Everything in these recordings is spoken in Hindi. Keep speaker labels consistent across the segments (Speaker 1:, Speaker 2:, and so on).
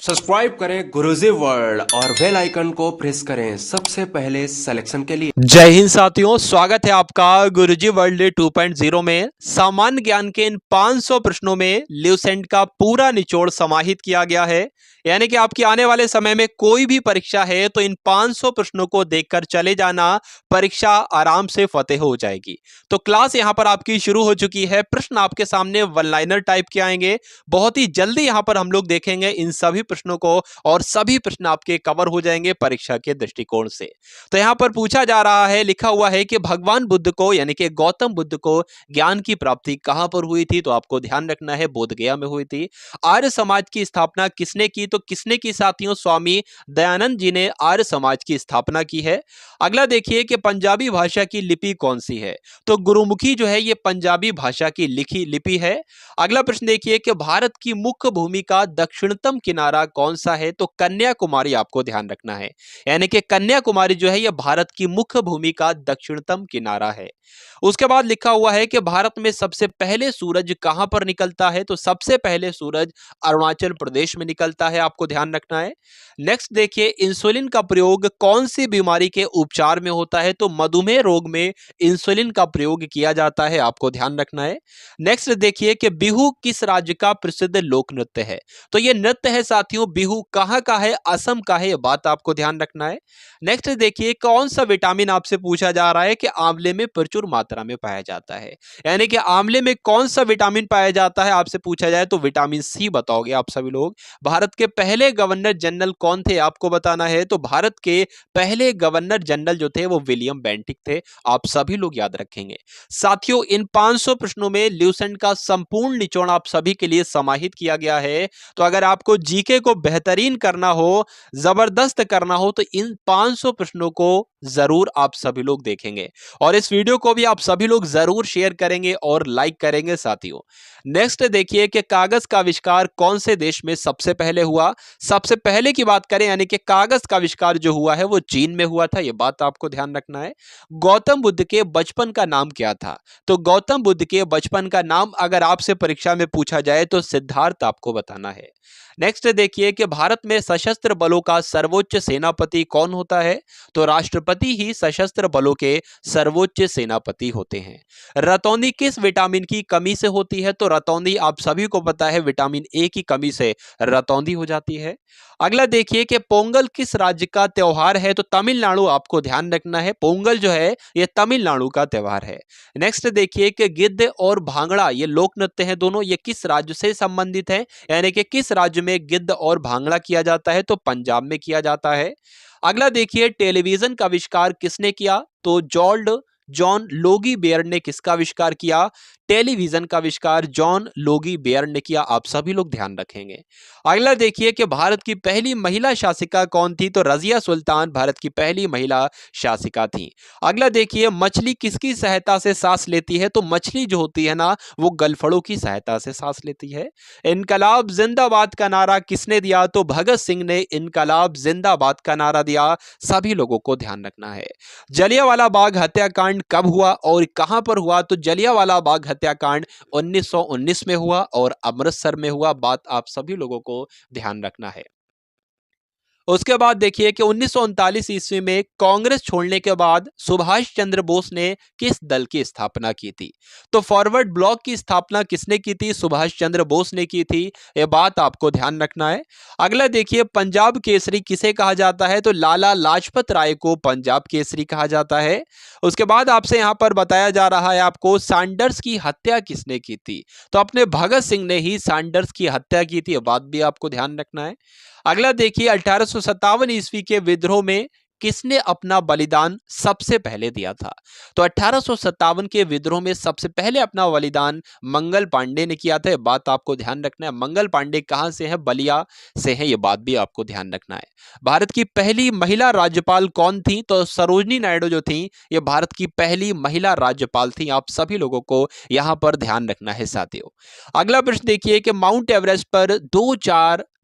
Speaker 1: सब्सक्राइब करें गुरुजी वर्ल्ड और बेल आइकन को प्रेस करें सबसे पहले सिलेक्शन के लिए।
Speaker 2: जय हिंद साथियों, स्वागत है आपका गुरुजी वर्ल्ड 2.0 में। सामान्य ज्ञान के इन 500 प्रश्नों में ल्यूसेंट का पूरा निचोड़ समाहित किया गया है। यानी कि आपकी आने वाले समय में कोई भी परीक्षा है तो इन 500 प्रश्नों को देखकर चले जाना, परीक्षा आराम से फतेह हो जाएगी। तो क्लास यहां पर आपकी शुरू हो चुकी है। प्रश्न आपके सामने वन लाइनर टाइप के आएंगे। बहुत ही जल्दी यहां पर हम लोग देखेंगे इन सभी प्रश्नों को और सभी प्रश्न आपके कवर हो जाएंगे परीक्षा के दृष्टिकोण से। तो यहां पर पूछा जा रहा है, लिखा हुआ है कि भगवान बुद्ध को यानी कि गौतम बुद्ध को ज्ञान की प्राप्ति कहां पर हुई थी? तो आपको ध्यान रखना है बोध गया में हुई थी। आर्य समाज की स्थापना किसने की? तो किसने की साथियों? स्वामी दयानंद जी ने आर्य समाज की स्थापना की है। अगला देखिए कि पंजाबी भाषा की लिपि कौन सी है? तो गुरुमुखी जो है ये पंजाबी भाषा की लिखी लिपि है। अगला प्रश्न देखिए कि भारत की मुख्य भूमि का दक्षिणतम किनारा कौन सा है? तो कन्याकुमारी आपको ध्यान रखना है। यानी कि कन्याकुमारी जो है यह भारत की मुख्य भूमि का दक्षिणतम किनारा है। उसके बाद लिखा हुआ है कि भारत में सबसे पहले सूरज कहां पर निकलता है? तो सबसे पहले सूरज अरुणाचल प्रदेश में निकलता है, आपको ध्यान रखना है। नेक्स्ट देखिए, इंसुलिन का प्रयोग कौन सी बीमारी के उपचार में होता है? तो मधुमेह रोग में इंसुलिन का प्रयोग किया जाता है, आपको ध्यान रखना है। नेक्स्ट देखिए कि बिहू किस राज्य का प्रसिद्ध लोक नृत्य है? तो यह नृत्य है साथियों, बिहू कहां का है? असम का है, यह बात आपको ध्यान रखना है। नेक्स्ट देखिए, कौन सा विटामिन आपसे पूछा जा रहा है कि आंवले में प्रचुर मात्रा में पाया जाता है? यानी कि आंवले में कौन सा विटामिन पाया जाता है आपसे पूछा जाए तो विटामिन सी बताओगे आप सभी लोग। भारत के पहले गवर्नर जनरल कौन थे आपको बताना है? तो भारत के पहले गवर्नर जनरल जो थे वो विलियम बेंटिक थे, आप सभी लोग याद रखेंगे। साथियों, इन 500 प्रश्नों में ल्यूसेंट का संपूर्ण निचोड़ आप सभी के लिए समाहित किया गया है। तो अगर आपको जीके को बेहतरीन करना हो, जबरदस्त करना हो, तो इन 500 प्रश्नों को जरूर आप सभी लोग देखेंगे और इस वीडियो को भी आप सभी लोग जरूर शेयर करेंगे और लाइक करेंगे साथियों। नेक्स्ट देखिए कि कागज का आविष्कार कौन से देश में सबसे पहले हुआ? सबसे पहले की बात करें यानी कि कागज का आविष्कार जो हुआ है वो चीन में हुआ था, यह बात आपको ध्यान रखना है। गौतम बुद्ध के बचपन का नाम क्या था? तो गौतम बुद्ध के बचपन का नाम अगर आपसे परीक्षा में पूछा जाए तो सिद्धार्थ आपको बताना है। नेक्स्ट देखिए कि भारत में सशस्त्र बलों का सर्वोच्च सेनापति कौन होता है? तो राष्ट्रपति ही सशस्त्र बलों के सर्वोच्च सेनापति होते हैं। रतौंधी किस विटामिन की कमी से होती है? तो रतौंधी आप सभी को पता है विटामिन ए की कमी से रतौंधी हो जाती है। अगला देखिए कि पोंगल किस राज्य का त्योहार है? तो तमिलनाडु, आपको ध्यान रखना है, पोंगल जो है यह तमिलनाडु का त्योहार है। नेक्स्ट देखिए कि गिद्ध और भांगड़ा ये लोक नृत्य हैं दोनों, ये किस राज्य से संबंधित है? यानी कि किस राज्य में गिद्ध और भांगड़ा किया जाता है? तो पंजाब में किया जाता है। अगला देखिए, टेलीविजन का आविष्कार किसने किया? तो जॉर्ज जॉन लोगी बेयर ने किसका आविष्कार किया? टेलीविजन का आविष्कार जॉन लोगी बेयर ने किया, आप सभी लोग ध्यान रखेंगे। अगला देखिए कि भारत की पहली महिला शासिका कौन थी? तो रजिया सुल्तान भारत की पहली महिला शासिका थी। अगला देखिए, मछली किसकी सहायता से सांस लेती है? तो मछली जो होती है ना वो गलफड़ों की सहायता से सांस लेती है। इनकलाब जिंदाबाद का नारा किसने दिया? तो भगत सिंह ने इनकलाब जिंदाबाद का नारा दिया, सभी लोगों को ध्यान रखना है। जलियांवाला बाग हत्याकांड कब हुआ और कहां पर हुआ? तो जलियांवाला बाग हत्याकांड 1919 में हुआ और अमृतसर में हुआ, बात आप सभी लोगों को ध्यान रखना है। उसके बाद देखिए कि 1939 ईस्वी में कांग्रेस छोड़ने के बाद सुभाष चंद्र बोस ने किस दल की स्थापना की थी? तो फॉरवर्ड ब्लॉक की स्थापना किसने की थी? सुभाष चंद्र बोस ने की थी, यह बात आपको ध्यान रखना है। अगला देखिए, पंजाब केसरी किसे कहा जाता है? तो लाला लाजपत राय को पंजाब केसरी कहा जाता है। उसके बाद आपसे यहां पर बताया जा रहा है आपको सैंडर्स की हत्या किसने की थी? तो अपने भगत सिंह ने ही सैंडर्स की हत्या की थी, यह बात भी आपको ध्यान रखना है। अगला देखिए, 1857 ईस्वी के विद्रोह में किसने अपना बलिदान सबसे पहले दिया था? तो 1857 के विद्रोह में सबसे पहले अपना बलिदान मंगल पांडे ने किया था, यह बात आपको ध्यान रखना है। मंगल पांडे कहां से है? बलिया से है, यह बात भी आपको ध्यान रखना है। भारत की पहली महिला राज्यपाल कौन थी? तो सरोजनी नायडू जो थी ये भारत की पहली महिला राज्यपाल थी, आप सभी लोगों को यहां पर ध्यान रखना है साथियों। अगला प्रश्न देखिए कि माउंट एवरेस्ट पर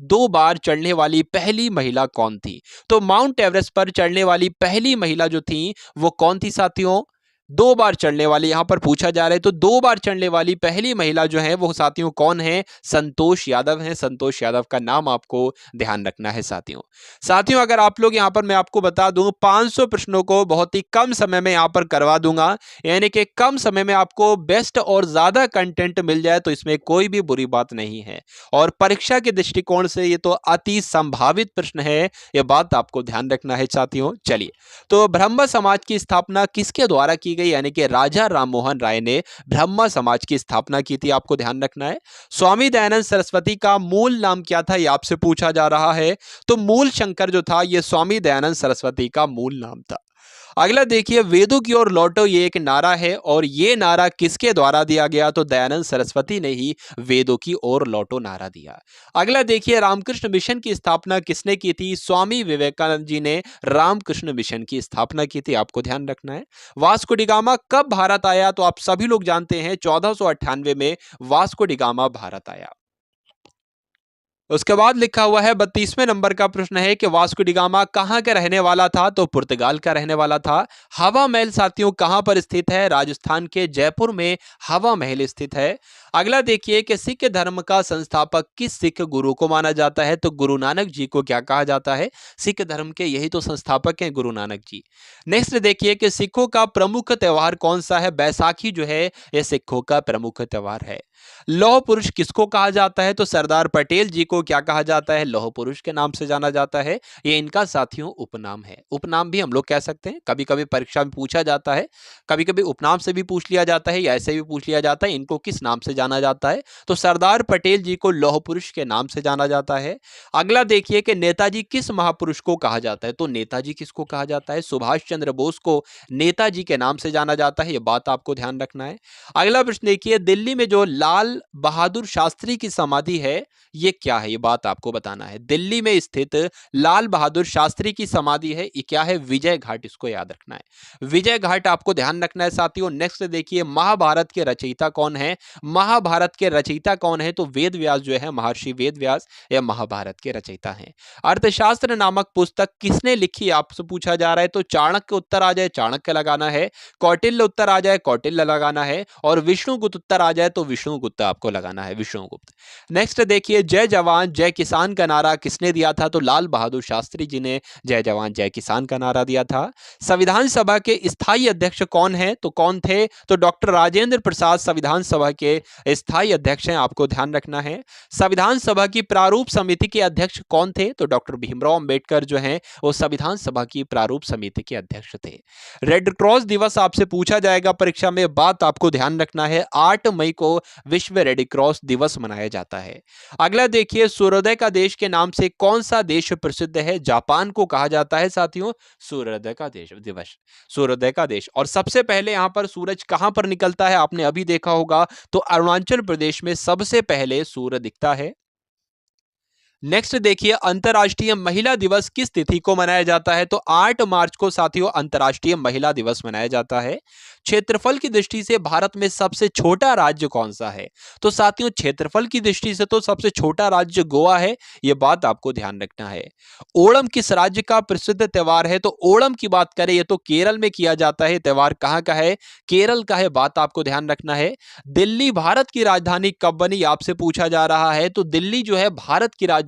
Speaker 2: दो बार चढ़ने वाली पहली महिला कौन थी? तो माउंट एवरेस्ट पर चढ़ने वाली पहली महिला जो थी वो कौन थी साथियों? 2 बार चढ़ने वाली यहाँ पर पूछा जा रहा है, तो 2 बार चढ़ने वाली पहली महिला जो है वो साथियों कौन है? संतोष यादव है। संतोष यादव का नाम आपको ध्यान रखना है साथियों। साथियों अगर आप लोग यहाँ पर मैं आपको बता दूं 500 प्रश्नों को बहुत ही कम समय में यहाँ पर करवा दूंगा, यानी कि कम समय में आपको बेस्ट और ज्यादा कंटेंट मिल जाए तो इसमें कोई भी बुरी बात नहीं है। और परीक्षा के दृष्टिकोण से ये तो अति संभावित प्रश्न है, ये बात आपको ध्यान रखना है साथियों। चलिए, तो ब्रह्म समाज की स्थापना किसके द्वारा की गई? यानी कि राजा राममोहन राय ने ब्रह्म समाज की स्थापना की थी, आपको ध्यान रखना है। स्वामी दयानंद सरस्वती का मूल नाम क्या था, ये आपसे पूछा जा रहा है। तो मूल शंकर जो था ये स्वामी दयानंद सरस्वती का मूल नाम था। अगला देखिए, वेदों की ओर लौटो, ये एक नारा है और ये नारा किसके द्वारा दिया गया? तो दयानंद सरस्वती ने ही वेदों की ओर लौटो नारा दिया। अगला देखिए, रामकृष्ण मिशन की स्थापना किसने की थी? स्वामी विवेकानंद जी ने रामकृष्ण मिशन की स्थापना की थी, आपको ध्यान रखना है। वास्को डी गामा कब भारत आया? तो आप सभी लोग जानते हैं 1498 में वास्को डी गामा भारत आया। उसके बाद लिखा हुआ है 32वें नंबर का प्रश्न है कि वास्को डी गामा कहां का रहने वाला था? तो पुर्तगाल का रहने वाला था। हवा महल साथियों कहां पर स्थित है? राजस्थान के जयपुर में हवा महल स्थित है। अगला देखिए कि सिख धर्म का संस्थापक किस सिख गुरु को माना जाता है? तो गुरु नानक जी को क्या कहा जाता है? सिख धर्म के यही तो संस्थापक हैं, गुरु नानक जी। नेक्स्ट देखिए कि सिखों का प्रमुख त्योहार कौन सा है? बैसाखी जो है यह सिखों का प्रमुख त्योहार है। लौह पुरुष किसको कहा जाता है? तो सरदार पटेल जी को क्या कहा जाता है? लौह पुरुष के नाम से जाना जाता है। ये इनका साथियों उपनाम है। उपनाम भी हम लोग कह सकते हैं, कभी कभी परीक्षा में पूछा जाता है, कभी कभी उपनाम से भी पूछ लिया जाता है या ऐसे भी पूछ लिया जाता है इनको किस नाम से जाना जाता है। तो सरदार पटेल जी को लौह पुरुष के नाम से जाना जाता है। अगला देखिए कि नेताजी किस महापुरुष को कहा जाता है? तो नेताजी किसको कहा जाता है? सुभाष चंद्र बोस को नेताजी के नाम से जाना जाता है, यह बात आपको ध्यान रखना है। अगला प्रश्न देखिए, दिल्ली में जो लाल बहादुर शास्त्री की समाधि है ये क्या है? ये बात आपको बताना है। दिल्ली में स्थित लाल बहादुर शास्त्री की समाधि है, ये क्या है? विजय घाट, इसको याद रखना है। विजय घाट आपको ध्यान रखना है साथियों। नेक्स्ट देखिए, महाभारत के रचयिता कौन है? महाभारत के रचयिता कौन है? तो वेद व्यास जो है, महर्षि वेद व्यास या महाभारत के रचयिता हैं। अर्थशास्त्र नामक पुस्तक किसने लिखी आपसे पूछा जा रहा है? तो चाणक्य उत्तर आ जाए चाणक्य लगाना है, कौटिल्य उत्तर आ जाए कौटिल्य लगाना है, और विष्णुगुप्त उत्तर आ जाए तो विष्णुगुप्त आपको लगाना है, विष्णुगुप्त। नेक्स्ट देखिए, जय जवान जय किसान का नारा किसने दिया था? तो लाल बहादुर शास्त्री जी ने जय जवान जय किसान का नारा दिया था। संविधान सभा के स्थायी अध्यक्ष कौन है? तो कौन थे? तो डॉक्टर राजेंद्र प्रसाद संविधान सभा के स्थायी अध्यक्ष हैं, आपको ध्यान रखना है। संविधान सभा की प्रारूप समिति के अध्यक्ष कौन थे? तो डॉक्टर भीमराव अंबेडकर जो हैं वो संविधान सभा की प्रारूप समिति के अध्यक्ष थे। रेड क्रॉस दिवस आपसे पूछा जाएगा परीक्षा में, बात आपको ध्यान रखना है। 8 मई को विश्व रेड क्रॉस दिवस मनाया जाता है। अगला देखिए, सूर्योदय का देश के नाम से कौन सा देश प्रसिद्ध है? जापान को कहा जाता है साथियों सूर्योदय का देश दिवस, सूर्योदय का देश। और सबसे पहले यहां पर सूरज कहां पर निकलता है? आपने अभी देखा होगा, तो अरुणाचल प्रदेश में सबसे पहले सूर्य दिखता है। नेक्स्ट देखिए, अंतर्राष्ट्रीय महिला दिवस किस तिथि को मनाया जाता है? तो 8 मार्च को साथियों अंतर्राष्ट्रीय महिला दिवस मनाया जाता है। क्षेत्रफल की दृष्टि से भारत में सबसे छोटा राज्य कौन सा है? तो साथियों क्षेत्रफल की दृष्टि से तो सबसे छोटा राज्य गोवा है, यह बात आपको ध्यान रखना है। ओणम किस राज्य का प्रसिद्ध त्योहार है? तो ओणम की बात करें ये तो केरल में किया जाता है। त्योहार कहां का है? केरल का है, बात आपको ध्यान रखना है। दिल्ली भारत की राजधानी कब बनी आपसे पूछा जा रहा है? तो दिल्ली जो है भारत की राजधानी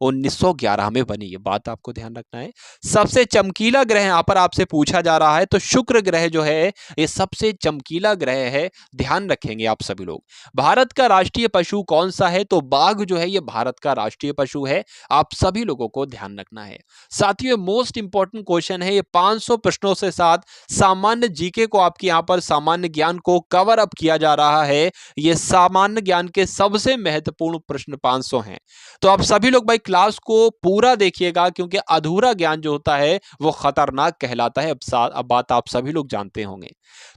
Speaker 2: 1911 में बनी, ये बात आपको ध्यान रखना है। सबसे चमकीला ग्रह यहां पर आपसे पूछा जा रहा है, तो शुक्र ग्रह जो है ये सबसे चमकीला ग्रह है, ध्यान रखेंगे आप सभी लोग। भारत का राष्ट्रीय पशु कौन सा है? तो बाघ जो है ये भारत का राष्ट्रीय पशु है, आप सभी लोगों को ध्यान रखना है। साथियों मोस्ट इंपॉर्टेंट क्वेश्चन है, ये 500 प्रश्नों से साथ सामान्य जीके को आपके यहां पर सामान्य ज्ञान को कवर अप किया जा रहा है। ये सामान्य ज्ञान के सबसे महत्वपूर्ण प्रश्न 500 हैं, तो आप सभी लोग भाई क्लास को पूरा देखिएगा, क्योंकि अधूरा ज्ञान जो होता है वो खतरनाक कहलाता है। अब बात आप सभी लोग जानते होंगे।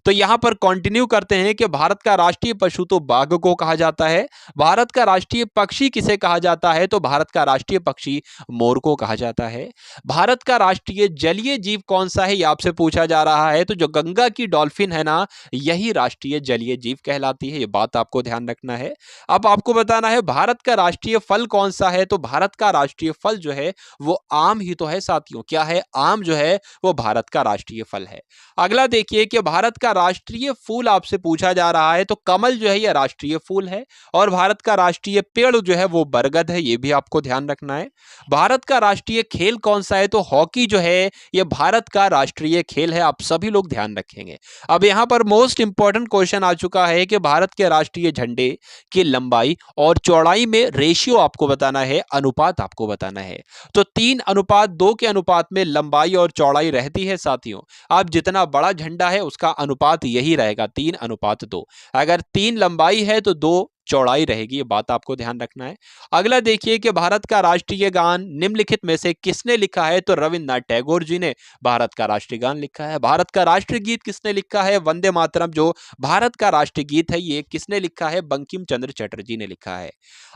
Speaker 2: तो यहां पर कंटिन्यू करते हैं कि भारत का राष्ट्रीय पशु तो बाघ को कहा जाता है। भारत का राष्ट्रीय पक्षी किसे कहा जाता है? तो भारत का राष्ट्रीय पक्षी मोर को कहा जाता है। भारत का राष्ट्रीय जलीय जीव कौन सा है, यह आपसे पूछा जा रहा है। तो जो गंगा की डॉल्फिन है ना, यही राष्ट्रीय जलीय जीव कहलाती है, यह बात आपको ध्यान रखना है। अब आपको बताना है भारत का राष्ट्रीय फल कौन सा है? तो भारत का राष्ट्रीय फल जो है वो आम ही तो है साथियों। क्या है? आम जो है वो भारत का राष्ट्रीय फल है। अगला देखिए कि भारत का राष्ट्रीय फूल आपसे पूछा जा रहा है, तो कमल जो है ये राष्ट्रीय फूल है और भारत का राष्ट्रीय पेड़ जो है वो बरगद है, ये भी आपको ध्यान रखना है। भारत का राष्ट्रीय खेल कौन सा है? तो हॉकी जो है ये भारत का राष्ट्रीय खेल है, आप सभी लोग ध्यान रखेंगे। अब यहां पर मोस्ट इंपॉर्टेंट क्वेश्चन आ चुका है कि भारत के राष्ट्रीय झंडे की लंबाई और चौड़ाई में रेशियो आपको बताना है, अनुपात आपको बताना है। तो 3:2 के अनुपात में लंबाई और चौड़ाई रहती है साथियों। अब जितना बड़ा झंडा है उसका अनुपात यही रहेगा, 3:2। अगर 3 लंबाई है तो 2 चौड़ाई रहेगी, ये बात आपको ध्यान रखना है। अगला देखिए कि भारत का राष्ट्रीय गान निम्नलिखित में से किसने लिखा है? तो रविन्द्रनाथ टैगोर जी ने भारत का राष्ट्रीय गान लिखा है। भारत का राष्ट्रीय गीत किसने लिखा है? वंदे मातरम जो भारत का राष्ट्रीय गीत है ये किसने लिखा है? बंकिम चंद्र चटर्जी ने लिखा है।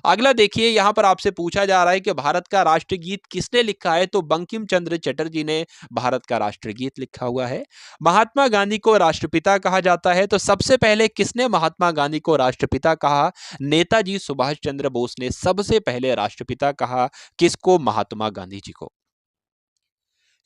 Speaker 2: अगला देखिए यहां पर आपसे पूछा जा रहा है कि भारत का राष्ट्रीय गीत किसने लिखा है? तो बंकिम चंद्र चटर्जी ने भारत का राष्ट्रीय गीत लिखा हुआ है। महात्मा गांधी को राष्ट्रपिता कहा जाता है, तो सबसे पहले किसने महात्मा गांधी को राष्ट्रपिता कहा? नेताजी सुभाष चंद्र बोस ने सबसे पहले राष्ट्रपिता कहा। किसको? महात्मा गांधी जी को।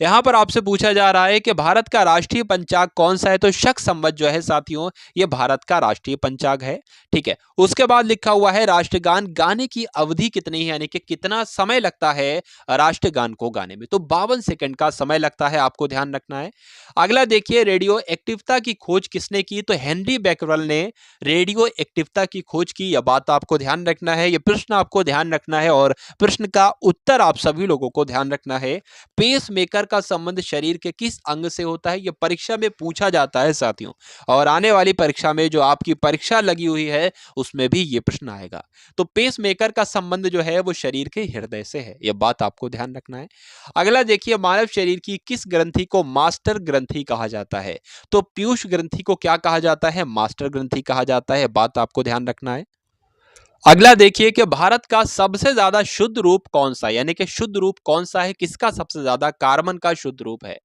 Speaker 2: यहां पर आपसे पूछा जा रहा है कि भारत का राष्ट्रीय पंचांग कौन सा है? तो शक संवत जो है साथियों ये भारत का राष्ट्रीय पंचांग है। ठीक है, उसके बाद लिखा हुआ है राष्ट्रगान गाने की अवधि कितनी है, यानी कि कितना समय लगता है राष्ट्रगान को गाने में? तो 52 सेकंड का समय लगता है, आपको ध्यान रखना है। अगला देखिए रेडियो एक्टिवता की खोज किसने की? तो हेनरी बैकरल ने रेडियो एक्टिवता की खोज की, यह बात आपको ध्यान रखना है। यह प्रश्न आपको ध्यान रखना है और प्रश्न का उत्तर आप सभी लोगों को ध्यान रखना है। पेस मेकर का संबंध शरीर के किस अंग से होता है? यह परीक्षा में पूछा जाता है साथियों, और आने वाली परीक्षा में जो आपकी परीक्षा लगी हुई है उसमें भी यह प्रश्न आएगा। तो पेस मेकर का संबंध जो है वो शरीर के हृदय से है, यह बात आपको ध्यान रखना है। अगला देखिए मानव शरीर की किस ग्रंथि को मास्टर ग्रंथि कहा जाता है? तो पीयूष ग्रंथि को क्या कहा जाता है? मास्टर ग्रंथि कहा जाता है, बात आपको ध्यान रखना है। अगला देखिए कि भारत का सबसे ज्यादा शुद्ध रूप कौन सा है, यानी कि शुद्ध रूप कौन सा है, किसका सबसे ज्यादा? कार्बन का शुद्ध रूप है।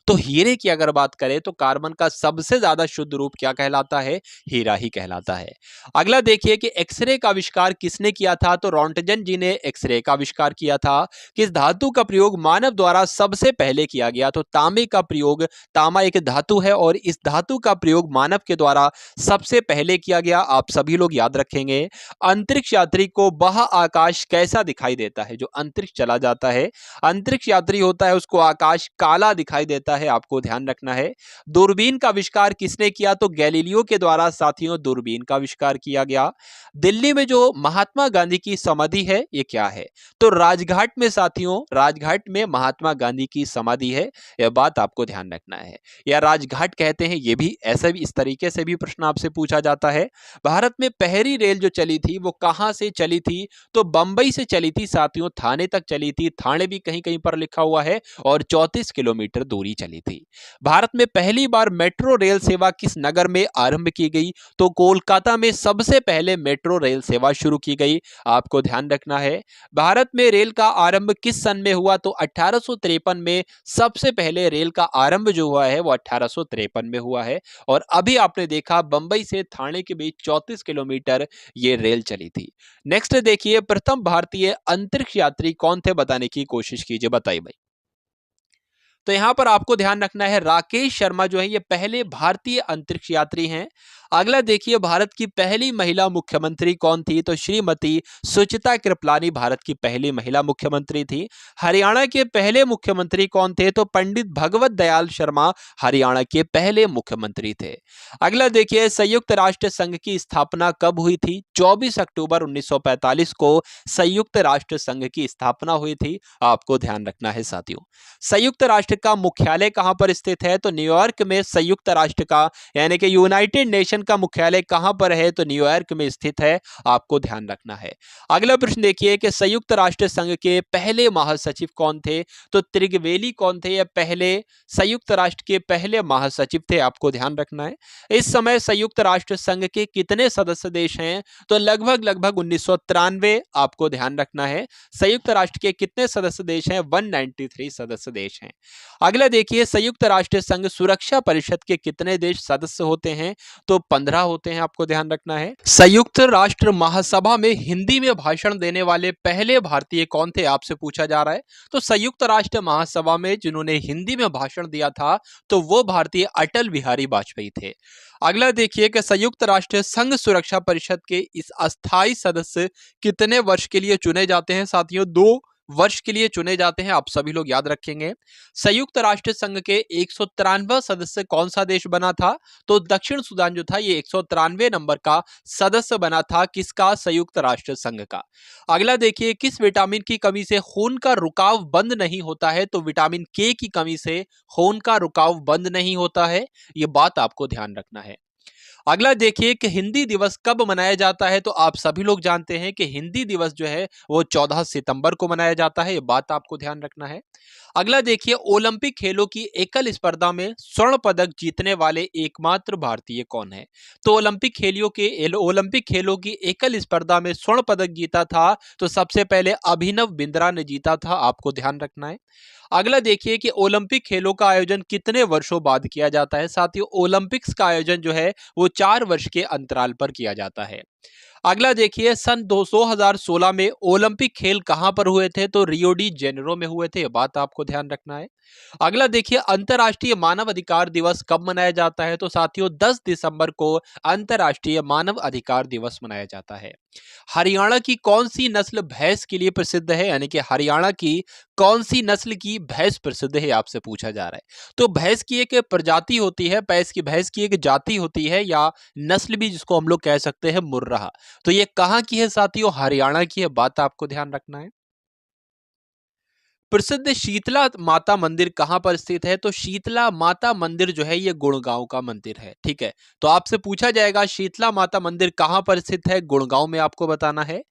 Speaker 2: तो हीरे की अगर बात करें तो कार्बन का सबसे ज्यादा शुद्ध रूप क्या कहलाता है? हीरा ही कहलाता है। अगला देखिए कि एक्सरे का आविष्कार किसने किया था? तो रॉन्टजन जी ने एक्सरे का आविष्कार किया था। किस धातु का प्रयोग मानव द्वारा सबसे पहले किया गया? तो तांबे का प्रयोग, तांबा एक धातु है और इस धातु का प्रयोग मानव के द्वारा सबसे पहले किया गया, आप सभी लोग याद रखेंगे। अंतरिक्ष यात्री को बाह्य आकाश कैसा दिखाई देता है? जो अंतरिक्ष चला जाता है, अंतरिक्ष यात्री होता है, उसको आकाश काला दिखाई देता है, आपको ध्यान रखना है। दूरबीन का आविष्कार किसने किया? तो गैलीलियो के द्वारा साथियों दूरबीन का आविष्कार किया गया। दिल्ली में जो महात्मा गांधी की समाधि है ये क्या है? तो राजघाट में साथियों, राजघाट में महात्मा गांधी की समाधि है, यह बात आपको ध्यान रखना है। या राजघाट कहते हैं, ये भी ऐसे भी इस तरीके से भी प्रश्न आपसे पूछा जाता है। भारत में पहली रेल जो चली थी वो कहां से चली थी? तो बंबई से चली थी साथियों, थाने तक चली थी, थाने भी कहीं कहीं पर लिखा हुआ है, और 34 किलोमीटर दूरी चली थी। भारत में पहली बार मेट्रो रेल सेवा किस नगर में आरंभ की गई? तो कोलकाता में सबसे पहले मेट्रो रेल सेवा शुरू की गई, आपको ध्यान रखना है। भारत में रेल का आरंभ किस सन में हुआ? तो 1853 में सबसे पहले रेल का आरंभ जो हुआ है वो 1853 में हुआ है। और अभी आपने देखा बंबई से थाने के बीच 34 किलोमीटर ये रेल चली थी। नेक्स्ट देखिए प्रथम भारतीय अंतरिक्ष यात्री कौन थे? बताने की कोशिश कीजिए, बताइए भाई। तो यहां पर आपको ध्यान रखना है राकेश शर्मा जो है ये पहले भारतीय अंतरिक्ष यात्री हैं। अगला देखिए भारत की पहली महिला मुख्यमंत्री कौन थी? तो श्रीमती सुचिता कृपलानी भारत की पहली महिला मुख्यमंत्री थी। हरियाणा के पहले मुख्यमंत्री कौन थे? तो पंडित भगवत दयाल शर्मा हरियाणा के पहले मुख्यमंत्री थे। अगला देखिए संयुक्त राष्ट्र संघ की स्थापना कब हुई थी? 24 अक्टूबर 1945 को संयुक्त राष्ट्र संघ की स्थापना हुई थी, आपको ध्यान रखना है साथियों। संयुक्त राष्ट्र का मुख्यालय कहां पर स्थित है? तो न्यूयॉर्क में संयुक्त राष्ट्र का यानी कि यूनाइटेड नेशन का मुख्यालय कहां पर है? तो न्यूयॉर्क में स्थित है, आपको ध्यान रखना है। अगला प्रश्न देखिए कि संयुक्त राष्ट्र संघ के पहले महासचिव कौन थे? तो त्रिगवेली कौन थे? या पहले संयुक्त राष्ट्र के पहले महासचिव थे, आपको ध्यान रखना है। इस समय संयुक्त राष्ट्र संघ के कितने सदस्य देश हैं? तो लगभग 1993, आपको ध्यान रखना है। संयुक्त राष्ट्र के कितने सदस्य देश हैं? 193 सदस्य देश हैं। अगला देखिए संयुक्त राष्ट्र संघ सुरक्षा परिषद के कितने देश सदस्य होते हैं? तो 15 होते हैं, आपको ध्यान रखना है। संयुक्त राष्ट्र महासभा में हिंदी में भाषण देने वाले पहले भारतीय कौन थे, आपसे पूछा जा रहा है। तो संयुक्त राष्ट्र महासभा में जिन्होंने हिंदी में भाषण दिया था तो वो भारतीय अटल बिहारी वाजपेयी थे। अगला देखिए कि संयुक्त राष्ट्र संघ सुरक्षा परिषद के इस अस्थायी सदस्य कितने वर्ष के लिए चुने जाते हैं साथियों? 2 वर्ष के लिए चुने जाते हैं, आप सभी लोग याद रखेंगे। संयुक्त राष्ट्र संघ के 193वां सदस्य कौन सा देश बना था? तो दक्षिण सूडान जो था ये 193 नंबर का सदस्य बना था, किसका? संयुक्त राष्ट्र संघ का। अगला देखिए, किस विटामिन की कमी से खून का रुकाव बंद नहीं होता है? तो विटामिन के की कमी से खून का रुकाव बंद नहीं होता है, ये बात आपको ध्यान रखना है। अगला देखिए कि हिंदी दिवस कब मनाया जाता है? तो आप सभी लोग जानते हैं कि हिंदी दिवस जो है वो 14 सितंबर को मनाया जाता है, ये बात आपको ध्यान रखना है। अगला देखिए, ओलंपिक खेलों की एकल स्पर्धा में स्वर्ण पदक जीतने वाले एकमात्र भारतीय कौन है? तो ओलंपिक खेलों की एकल स्पर्धा में स्वर्ण पदक जीता था तो सबसे पहले अभिनव बिंद्रा ने जीता था, आपको ध्यान रखना है। अगला देखिए कि ओलंपिक खेलों का आयोजन कितने वर्षों बाद किया जाता है? साथियों, ओलंपिक्स का आयोजन जो है वो 4 वर्ष के अंतराल पर किया जाता है। अगला देखिए, सन 2016 में ओलंपिक खेल कहां पर हुए थे? तो रियो डी जेनेरो में हुए थे, ये बात आपको ध्यान रखना है। अगला देखिए, अंतर्राष्ट्रीय मानव अधिकार दिवस कब मनाया जाता है? तो साथियों 10 दिसंबर को अंतर्राष्ट्रीय मानव अधिकार दिवस मनाया जाता है। हरियाणा की कौन सी नस्ल भैंस के लिए प्रसिद्ध है? यानी कि हरियाणा की कौन सी नस्ल की भैंस प्रसिद्ध है, आपसे पूछा जा रहा है। तो भैंस की एक प्रजाति होती है, भैंस की एक जाति होती है या नस्ल भी जिसको हम लोग कह सकते हैं मुर्राह। तो ये कहां की है साथियों? हरियाणा की है, बात आपको ध्यान रखना है। प्रसिद्ध शीतला माता मंदिर कहां पर स्थित है? तो शीतला माता मंदिर जो है ये गुड़गांव का मंदिर है, ठीक है। तो आपसे पूछा जाएगा शीतला माता मंदिर कहां पर स्थित है? गुड़गांव में आपको बताना है।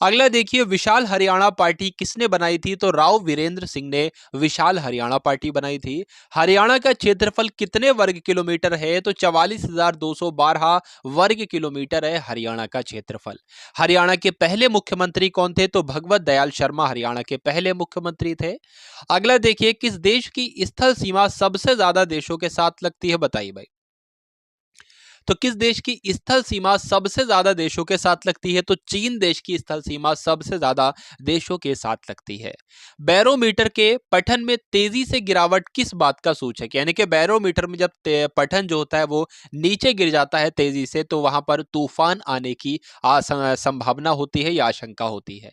Speaker 2: अगला देखिए, विशाल हरियाणा पार्टी किसने बनाई थी? तो राव वीरेंद्र सिंह ने विशाल हरियाणा पार्टी बनाई थी। हरियाणा का क्षेत्रफल कितने वर्ग किलोमीटर है? तो 44,212 वर्ग किलोमीटर है हरियाणा का क्षेत्रफल। हरियाणा के पहले मुख्यमंत्री कौन थे? तो भगवत दयाल शर्मा हरियाणा के पहले मुख्यमंत्री थे। अगला देखिए, किस देश की स्थल सीमा सबसे ज्यादा देशों के साथ लगती है? बताइए भाई। तो किस देश की स्थल सीमा सबसे ज्यादा देशों के साथ लगती है? तो चीन देश की स्थल सीमा सबसे ज्यादा देशों के साथ लगती है। बैरोमीटर के पठन में तेजी से गिरावट किस बात का सूचक है? यानी कि बैरोमीटर में जब पठन जो होता है वो नीचे गिर जाता है तेजी से तो वहां पर तूफान आने की संभावना होती है या आशंका होती है।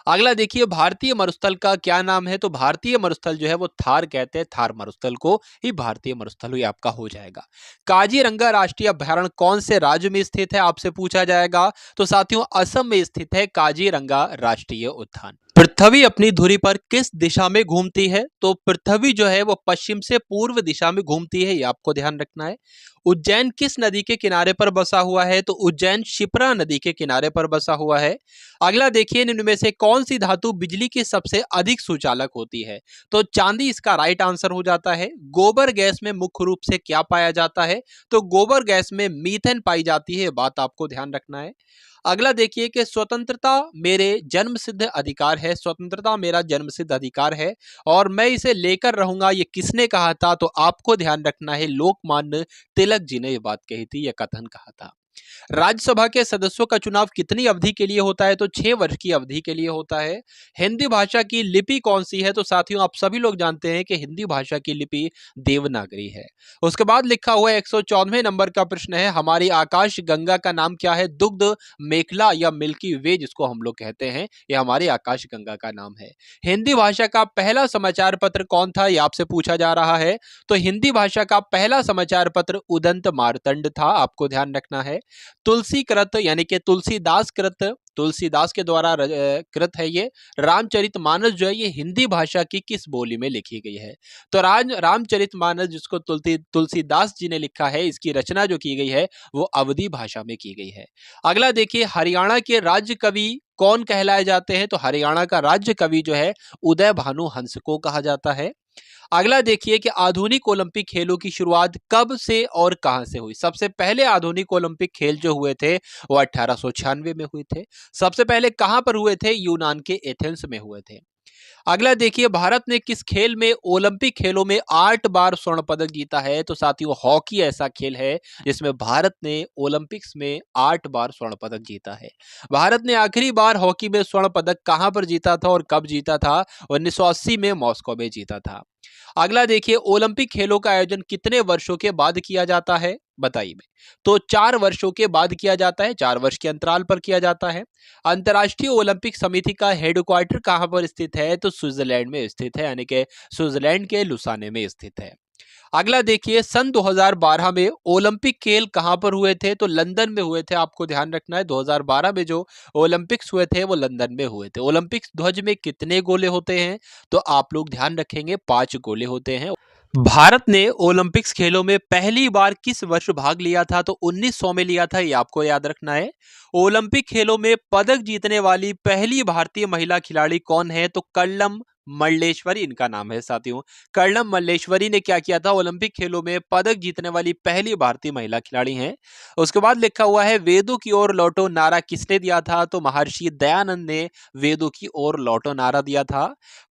Speaker 2: अगला देखिए, भारतीय मरुस्थल का क्या नाम है? तो भारतीय मरुस्थल जो है वो थार कहते हैं, थार मरुस्थल को ही भारतीय मरुस्थल हुई आपका हो जाएगा। काजीरंगा राष्ट्रीय अभयारण्य कौन से राज्य में स्थित है, आपसे पूछा जाएगा। तो साथियों असम में स्थित है काजीरंगा राष्ट्रीय उद्यान। पृथ्वी अपनी धुरी पर किस दिशा में घूमती है? तो पृथ्वी जो है वो पश्चिम से पूर्व दिशा में घूमती है, ये आपको ध्यान रखना है। उज्जैन किस नदी के किनारे पर बसा हुआ है? तो उज्जैन शिप्रा नदी के किनारे पर बसा हुआ है। अगला देखिए, निम्न में से कौन सी धातु बिजली की सबसे अधिक सुचालक होती है? तो चांदी इसका राइट आंसर हो जाता है। गोबर गैस में मुख्य रूप से क्या पाया जाता है? तो गोबर गैस में मीथेन पाई जाती है, बात आपको ध्यान रखना है। अगला देखिए कि स्वतंत्रता मेरे जन्मसिद्ध अधिकार है, स्वतंत्रता मेरा जन्मसिद्ध अधिकार है और मैं इसे लेकर रहूंगा, ये किसने कहा था? तो आपको ध्यान रखना है लोकमान्य तिलक जी ने ये बात कही थी, यह कथन कहा था। राज्यसभा के सदस्यों का चुनाव कितनी अवधि के लिए होता है? तो 6 वर्ष की अवधि के लिए होता है। हिंदी भाषा की लिपि कौन सी है? तो साथियों आप सभी लोग जानते हैं कि हिंदी भाषा की लिपि देवनागरी है। उसके बाद लिखा हुआ 114वें नंबर का प्रश्न है, हमारी आकाश गंगा का नाम क्या है? दुग्ध मेखला या मिल्की वे जिसको हम लोग कहते हैं, यह हमारी आकाश गंगा का नाम है। हिंदी भाषा का पहला समाचार पत्र कौन था? यह आपसे पूछा जा रहा है। तो हिंदी भाषा का पहला समाचार पत्र उदंत मार्तंड था, आपको ध्यान रखना है। तुलसी कृत यानी कि तुलसीदास कृत, तुलसीदास के द्वारा कृत है ये। रामचरितमानस जो है ये हिंदी भाषा की किस बोली में लिखी गई है? तो रामचरितमानस जिसको तुलसीदास जी ने लिखा है, इसकी रचना जो की गई है वो अवधी भाषा में की गई है। अगला देखिए, हरियाणा के राज्य कवि कौन कहलाए जाते हैं? तो हरियाणा का राज्य कवि जो है उदय भानु हंस को कहा जाता है। अगला देखिए कि आधुनिक ओलंपिक खेलों की शुरुआत कब से और कहां से हुई? सबसे पहले आधुनिक ओलंपिक खेल जो हुए थे वो 1896 में हुए थे। सबसे पहले कहां पर हुए थे? यूनान के एथेंस में हुए थे। अगला देखिए, भारत ने किस खेल में ओलंपिक खेलों में 8 बार स्वर्ण पदक जीता है? तो साथियों, हॉकी ऐसा खेल है जिसमें भारत ने ओलंपिक्स में 8 बार स्वर्ण पदक जीता है। भारत ने आखिरी बार हॉकी में स्वर्ण पदक कहां पर जीता था और कब जीता था? 1980 में मॉस्को में जीता था। अगला देखिए, ओलंपिक खेलों का आयोजन कितने वर्षों के बाद किया जाता है? बताइए। तो 4 वर्षों के बाद किया जाता है, 4 वर्ष के अंतराल पर किया जाता है। अंतर्राष्ट्रीय ओलंपिक समिति का हेडक्वार्टर कहां पर स्थित है? तो स्विट्जरलैंड में स्थित है, यानी कि स्विट्जरलैंड के लुसाने में स्थित है। अगला देखिए, सन 2012 में ओलंपिक खेल कहां पर हुए थे? तो लंदन में हुए थे। आपको ध्यान रखना है, 2012 में जो ओलंपिक्स हुए थे वो लंदन में हुए थे। ओलंपिक्स ध्वज में कितने गोले होते हैं? तो आप लोग ध्यान रखेंगे, 5 गोले होते हैं। भारत ने ओलंपिक्स खेलों में पहली बार किस वर्ष भाग लिया था? तो 1900 में लिया था, ये आपको याद रखना है। ओलंपिक खेलों में पदक जीतने वाली पहली भारतीय महिला खिलाड़ी कौन है? तो कर्णम मल्लेश्वरी इनका नाम है साथियों। कर्णम मल्लेश्वरी ने क्या किया था? ओलंपिक खेलों में पदक जीतने वाली पहली भारतीय महिला खिलाड़ी हैं। उसके बाद लिखा हुआ है, वेदों की ओर लौटो नारा किसने दिया था? तो महर्षि दयानंद ने वेदों की ओर लौटो नारा दिया था।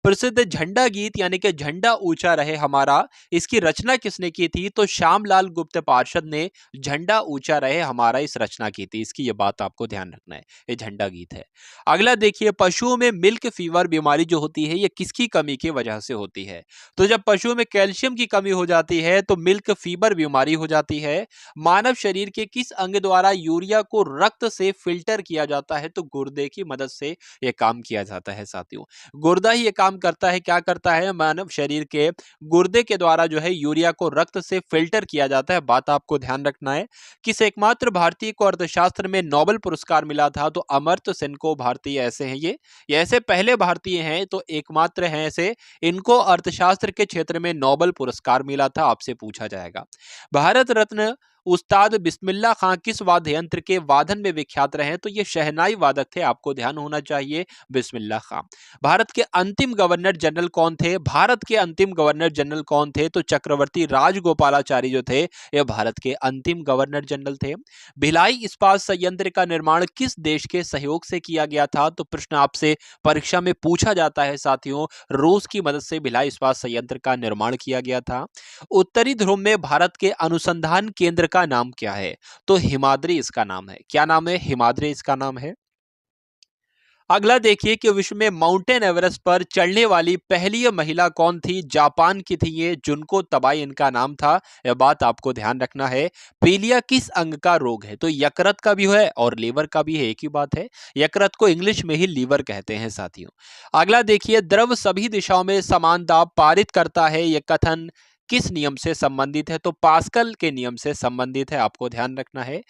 Speaker 2: प्रसिद्ध झंडा गीत यानी कि झंडा ऊंचा रहे हमारा, इसकी रचना किसने की थी? तो श्यामलाल गुप्त पार्षद ने झंडा ऊंचा रहे हमारा इस रचना की थी। इसकी ये बात आपको ध्यान रखना है, ये झंडा गीत है। अगला देखिए, पशुओं में मिल्क फीवर बीमारी जो होती है ये किसकी कमी की वजह से होती है? तो जब पशुओं में कैल्शियम की कमी हो जाती है तो मिल्क फीवर बीमारी हो जाती है। मानव शरीर के किस अंग द्वारा यूरिया को रक्त से फिल्टर किया जाता है? तो गुर्दे की मदद से यह काम किया जाता है साथियों। गुर्दा ही ये काम करता है। क्या करता है? मानव शरीर के गुर्दे के द्वारा जो है यूरिया को रक्त से फिल्टर किया जाता है। बात आपको ध्यान रखना है। किस एकमात्र भारतीय को अर्थशास्त्र में नोबेल पुरस्कार मिला था? तो अमर्त्य सेन को भारतीय ऐसे हैं ये ऐसे पहले भारतीय हैं, तो एकमात्र हैं ऐसे, इनको अर्थशास्त्र के क्षेत्र में नोबेल पुरस्कार मिला था। आपसे पूछा जाएगा। भारत रत्न उस्ताद बिस्मिल्लाह खां किस वाद्य यंत्र के वादन में विख्यात रहे? तो ये शहनाई वादक थे। आपको ध्यान होना चाहिए, बिस्मिल्लाह खां। भारत के अंतिम गवर्नर जनरल कौन थे? भारत के अंतिम गवर्नर जनरल कौन थे? तो चक्रवर्ती राजगोपालाचारी जो थे ये भारत के अंतिम गवर्नर जनरल थे। भिलाई इस्पात संयंत्र का निर्माण किस देश के सहयोग से किया गया था? तो प्रश्न आपसे परीक्षा में पूछा जाता है साथियों। रूस की मदद से भिलाई इस्पात संयंत्र का निर्माण किया गया था। उत्तरी ध्रुव में भारत के अनुसंधान केंद्र का नाम क्या है? तो हिमाद्री इसका नाम है। क्या नाम है? हिमाद्री इसका नाम है। अगला देखिए कि विश्व में माउंटेन एवरेस्ट पर चढ़ने वाली पहली महिला कौन थी? जापान की थी ये, जुनको तबाई इनका नाम था। यह बात आपको ध्यान रखना है। पीलिया किस अंग का रोग है? तो यकृत का भी है और लीवर का भी है, एक ही बात है। यकृत को इंग्लिश में ही लीवर कहते हैं साथियों। अगला देखिए, द्रव सभी दिशाओं में समान दाब पारित करता है, यह कथन किस नियम से संबंधित है? तो पास्कल के नियम से संबंधित है। आपको ध्यान रखना है।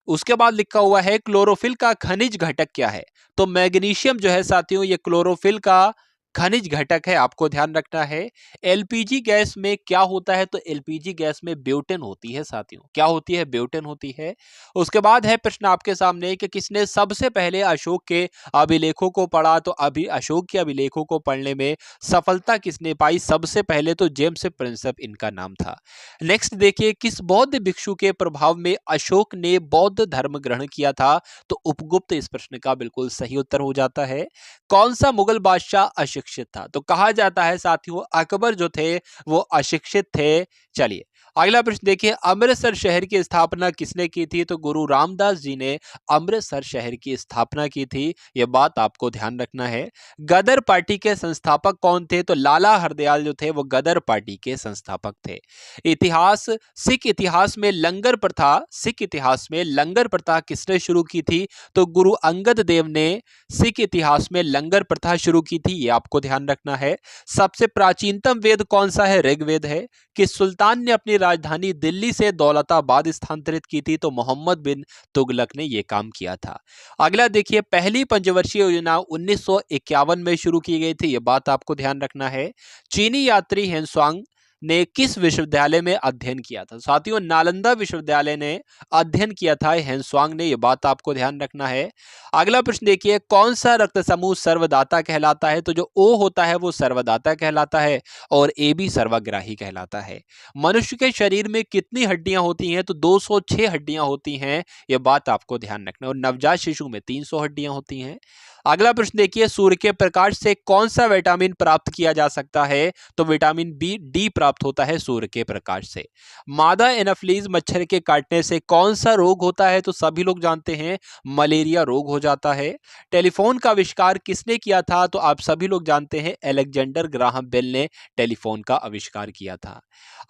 Speaker 2: उसके बाद लिखा हुआ है, क्लोरोफिल का खनिज घटक क्या है? तो मैग्नीशियम जो है साथियों ये क्लोरोफिल का खनिज घटक है। आपको ध्यान रखना है। एलपीजी गैस में क्या होता है? तो एलपीजी गैस में ब्यूटेन होती है साथियों। क्या होती है? ब्यूटेन होती है। उसके बाद है प्रश्न आपके सामने कि किसने सबसे पहले अशोक के अभिलेखों को पढ़ा? तो अभी अशोक के अभिलेखों को पढ़ने में सफलता किसने पाई सबसे पहले? तो जेम्स प्रिंसेप इनका नाम था। नेक्स्ट देखिए, किस बौद्ध भिक्षु के प्रभाव में अशोक ने बौद्ध धर्म ग्रहण किया था? तो उपगुप्त इस प्रश्न का बिल्कुल सही उत्तर हो जाता है। कौन सा मुगल बादशाह अशिक्षित था? तो कहा जाता है साथियों अकबर जो थे वो अशिक्षित थे। चलिए अगला प्रश्न देखिए, अमृतसर शहर की स्थापना किसने की थी? तो गुरु रामदास जी ने अमृतसर शहर की स्थापना की थी। यह बात आपको ध्यान रखना है। गदर पार्टी के संस्थापक कौन थे? तो लाला हरदयाल जो थे वो गदर पार्टी के संस्थापक थे। इतिहास, सिख इतिहास में लंगर प्रथा, सिख इतिहास में लंगर प्रथा किसने शुरू की थी? तो गुरु अंगद देव ने सिख इतिहास में लंगर प्रथा शुरू की थी। ये आपको ध्यान रखना है। सबसे प्राचीनतम वेद कौन सा है? ऋग्वेद है। किस सुल्तान ने अपनी राजधानी दिल्ली से दौलताबाद स्थानांतरित की थी? तो मोहम्मद बिन तुगलक ने यह काम किया था। अगला देखिए, पहली पंचवर्षीय योजना 1951 में शुरू की गई थी। यह बात आपको ध्यान रखना है। चीनी यात्री हेनसुआंग ने किस विश्वविद्यालय में अध्ययन किया था? साथियों, नालंदा विश्वविद्यालय ने अध्ययन किया था हेनस्वांग ने, ये बात आपको ध्यान रखना है। अगला प्रश्न देखिए, कौन सा रक्त समूह सर्वदाता कहलाता है? तो जो ओ होता है वो सर्वदाता कहलाता है और ए भी सर्वग्राही कहलाता है। मनुष्य के शरीर में कितनी हड्डियां होती हैं? तो 206 हड्डियां होती हैं, ये बात आपको ध्यान रखना है। और नवजात शिशु में 300 हड्डियां होती हैं। अगला प्रश्न देखिए, सूर्य के प्रकाश से कौन सा विटामिन प्राप्त किया जा सकता है? तो विटामिन बी डी प्राप्त होता है सूर्य के प्रकाश से। मादा एनाफ्लीज मच्छर के काटने से कौन सा रोग होता है? तो सभी लोग जानते हैं, मलेरिया रोग हो जाता है। टेलीफोन का आविष्कार किसने किया था? तो आप सभी लोग जानते हैं, अलेक्जेंडर ग्राहम बेल ने टेलीफोन का आविष्कार किया था।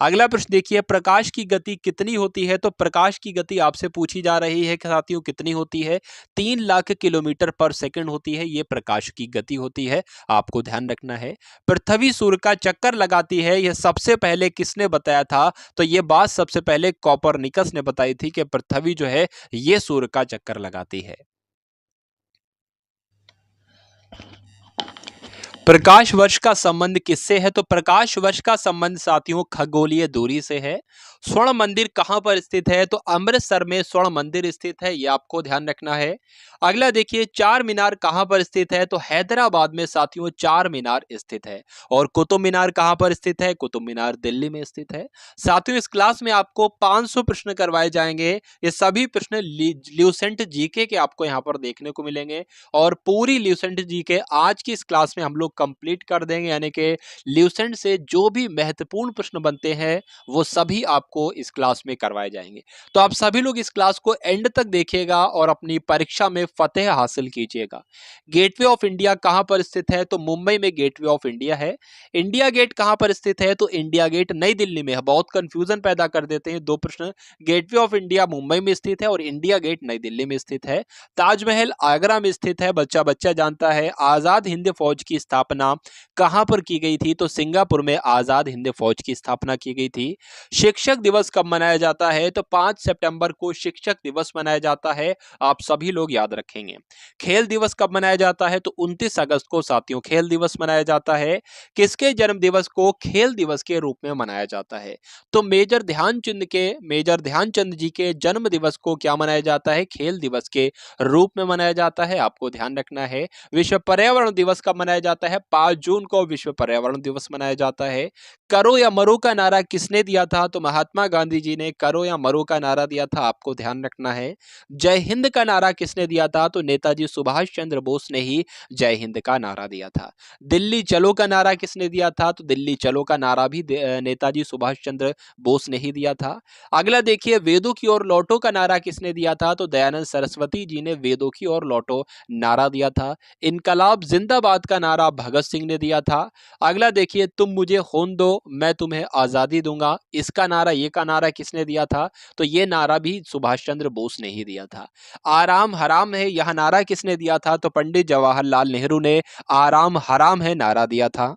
Speaker 2: अगला प्रश्न देखिए, प्रकाश की गति कितनी होती है? तो प्रकाश की गति आपसे पूछी जा रही है कि साथियों कितनी होती है? 3 लाख किलोमीटर पर सेकंड होती है, ये प्रकाश की गति होती है, आपको ध्यान रखना है। पृथ्वी सूर्य का चक्कर लगाती है, यह सबसे पहले किसने बताया था? तो यह बात सबसे पहले कोपरनिकस ने बताई थी कि पृथ्वी जो है ये सूर्य का चक्कर लगाती है। प्रकाश वर्ष का संबंध किससे है? तो प्रकाश वर्ष का संबंध साथियों खगोलीय दूरी से है। स्वर्ण मंदिर कहां पर स्थित है? तो अमृतसर में स्वर्ण मंदिर स्थित है, यह आपको ध्यान रखना है। अगला देखिए, चार मीनार कहां पर स्थित है? तो हैदराबाद में साथियों चार मीनार स्थित है। और कुतुब मीनार कहां पर स्थित है? कुतुब मीनार दिल्ली में स्थित है। साथियों, इस क्लास में आपको 500 प्रश्न करवाए जाएंगे। ये सभी प्रश्न ल्यूसेंट जीके के आपको यहां पर देखने को मिलेंगे और पूरी ल्यूसेंट जीके आज की इस क्लास में हम लोग कंप्लीट कर देंगे, यानी कि ल्यूसेंट से जो भी महत्वपूर्ण प्रश्न बनते हैं वो सभी आपको इस क्लास में करवाए जाएंगे। तो आप सभी लोग इस क्लास को एंड तक देखिएगा और अपनी परीक्षा में फतेह हासिल कीजिएगा। गेटवे ऑफ इंडिया कहां पर स्थित है? तो मुंबई में गेटवे ऑफ इंडिया है। इंडिया गेट कहां पर स्थित है? तो इंडिया गेट नई दिल्ली में है। बहुत कंफ्यूजन पैदा कर देते हैं दो प्रश्न। गेटवे ऑफ इंडिया मुंबई में स्थित है और इंडिया गेट नई दिल्ली में स्थित है। ताजमहल आगरा में स्थित है, बच्चा बच्चा जानता है। आजाद हिंद फौज की स्थापना कहां पर की गई थी? तो सिंगापुर में आजाद हिंद फौज की स्थापना की गई थी। शिक्षक दिवस कब मनाया जाता है? तो 5 सितंबर को शिक्षक दिवस मनाया जाता है, आप सभी लोग याद रखेंगे। खेल दिवस कब मनाया जाता है? तो 29 अगस्त को साथियों खेल दिवस मनाया जाता है। किसके जन्म दिवस को खेल दिवस के रूप में मनाया जाता है? तो मेजर ध्यानचंद जी के जन्म दिवस को क्या मनाया जाता है? खेल दिवस के रूप में मनाया जाता है, आपको ध्यान रखना है। विश्व पर्यावरण दिवस कब मनाया जाता है? 5 जून को विश्व पर्यावरण दिवस मनाया जाता है। करो या मरो का नारा किसने दिया था? तो महात्मा गांधी जी ने करो या मरो का नारा दिया था, आपको ध्यान रखना है। जय हिंद का नारा किसने दिया था? तो नेताजी सुभाष चंद्र बोस ने ही जय हिंद का नारा दिया था। दिल्ली चलो का नारा किसने दिया था? तो दिल्ली चलो का नारा भी नेताजी सुभाष चंद्र बोस ने ही दिया था। अगला देखिए, वेदों की ओर लौटो का नारा किसने दिया था? तो दयानंद सरस्वती जी ने वेदों की ओर लौटो नारा दिया था। इनकलाब जिंदाबाद का नारा भगत सिंह ने दिया था। अगला देखिए, तुम मुझे खून दो मैं तुम्हें आजादी दूंगा, इसका नारा ये का नारा किसने दिया था? तो ये नारा भी सुभाष चंद्र बोस ने ही दिया था। आराम हराम है यह नारा किसने दिया था? तो पंडित जवाहरलाल नेहरू ने आराम हराम है नारा दिया था।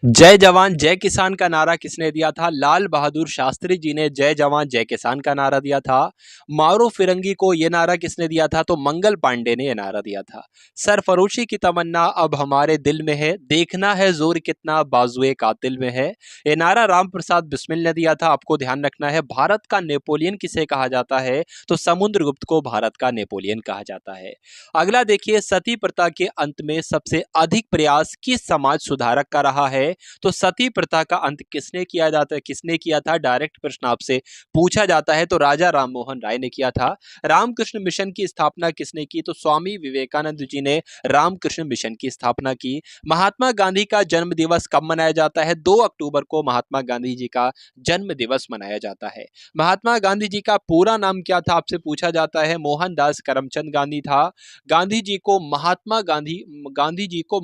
Speaker 2: जय जवान जय किसान का नारा किसने दिया था? लाल बहादुर शास्त्री जी ने जय जवान जय किसान का नारा दिया था। मारो फिरंगी को यह नारा किसने दिया था? तो मंगल पांडे ने यह नारा दिया था। सरफरोशी की तमन्ना अब हमारे दिल में है, देखना है जोर कितना बाजुए कातिल में है, यह नारा राम प्रसाद बिस्मिल ने दिया था, आपको ध्यान रखना है। भारत का नेपोलियन किसे कहा जाता है? तो समुद्रगुप्त को भारत का नेपोलियन कहा जाता है। अगला देखिए, सती प्रथा के अंत में सबसे अधिक प्रयास किस समाज सुधारक का रहा है? तो सती प्रथा का अंत किसने किया था? डायरेक्ट प्रश्न आपसे पूछा जाता है, तो राजा राममोहन राय ने किया था। रामकृष्ण मिशन की स्थापना किसने की? तो स्वामी विवेकानंद जी ने रामकृष्ण मिशन की स्थापना की। महात्मा गांधी का जन्म दिवस कब मनाया जाता है? 2 अक्टूबर को महात्मा गांधी जी का जन्म दिवस मनाया जाता है। महात्मा गांधी जी का पूरा नाम क्या था? आपसे पूछा जाता है। मोहनदास करमचंद गांधी था। गांधी जी को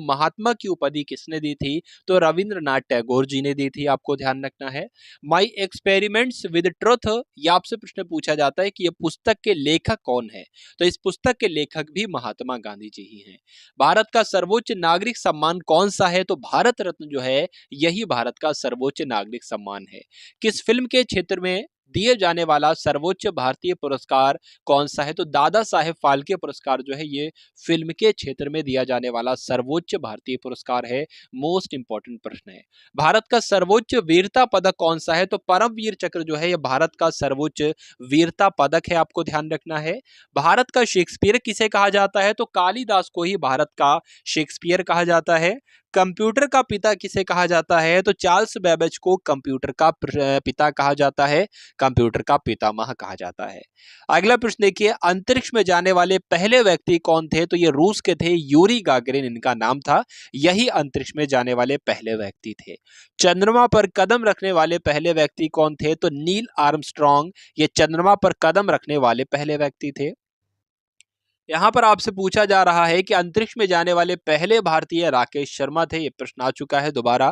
Speaker 2: महात्मा की उपाधि किसने दी थी? तो रविंद्रनाथ टैगोर जी ने दी थी, आपको ध्यान रखना है। माई एक्सपेरिमेंट्स विद ट्रुथ, ये आपसे प्रश्न पूछा जाता है कि ये पुस्तक के लेखक कौन है? तो इस पुस्तक के लेखक भी महात्मा गांधी जी ही हैं। भारत का सर्वोच्च नागरिक सम्मान कौन सा है? तो भारत रत्न जो है यही भारत का सर्वोच्च नागरिक सम्मान है। किस फिल्म के क्षेत्र में दिए जाने वाला सर्वोच्च भारतीय पुरस्कार कौन सा है? तो दादा साहेब फाल्के पुरस्कार जो है ये फिल्म के क्षेत्र में दिया जाने वाला सर्वोच्च भारतीय पुरस्कार है। मोस्ट इंपॉर्टेंट प्रश्न है। भारत का सर्वोच्च वीरता पदक कौन सा है? तो परमवीर चक्र जो है ये भारत का सर्वोच्च वीरता पदक है, आपको ध्यान रखना है। भारत का शेक्सपियर किसे कहा जाता है? तो कालिदास को ही भारत का शेक्सपियर कहा जाता है। कंप्यूटर का पिता किसे कहा जाता है? तो चार्ल्स बेबेज को कंप्यूटर का पिता कहा जाता है, कंप्यूटर का पितामह कहा जाता है। अगला प्रश्न देखिए, अंतरिक्ष में जाने वाले पहले व्यक्ति कौन थे? तो ये रूस के थे, यूरी गागरिन इनका नाम था। यही अंतरिक्ष में जाने वाले पहले व्यक्ति थे। चंद्रमा पर कदम रखने वाले पहले व्यक्ति कौन थे? तो नील आर्मस्ट्रॉन्ग ये चंद्रमा पर कदम रखने वाले पहले व्यक्ति थे। यहाँ पर आपसे पूछा जा रहा है कि अंतरिक्ष में जाने वाले पहले भारतीय राकेश शर्मा थे। ये प्रश्न आ चुका है दोबारा।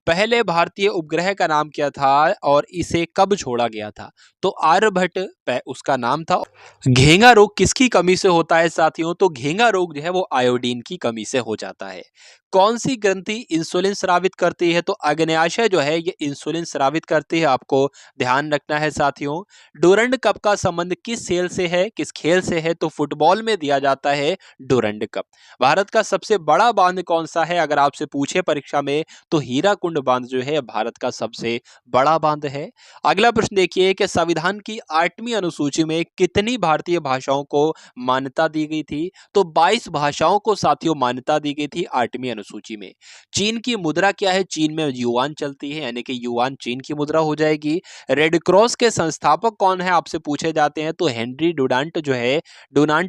Speaker 2: पहले भारतीय उपग्रह का नाम क्या था और इसे कब छोड़ा गया था? तो आर्यभट्ट उसका नाम था। घेंगा रोग किसकी कमी से होता है साथियों? तो घेंगा रोग जो है वो आयोडीन की कमी से हो जाता है। कौन सी ग्रंथि इंसुलिन स्रावित करती है? तो अग्न्याशय जो है ये इंसुलिन स्रावित करती है, आपको ध्यान रखना है साथियों। डूरंड कप का संबंध किस खेल से है? किस खेल से है? तो फुटबॉल में दिया जाता है डूरंड कप। भारत का सबसे बड़ा बांध कौन सा है? अगर आपसे पूछे परीक्षा में तो हीराकुंड बांध जो है भारत का सबसे बड़ा बांध है। अगला प्रश्न देखिए कि संविधान की 8वीं अनुसूची में कितनी भारतीय भाषाओं को मान्यता दी गई थी? तो 22 भाषाओं को साथियों मान्यता दी गई थी 8वीं अनुसूची में। चीन की मुद्रा क्या है? चीन में युआन चलती है, यानी कि युआन चीन की मुद्रा हो जाएगी। रेड क्रॉस के संस्थापक कौन है आपसे पूछे जाते हैं? तो हेनरी डुनांट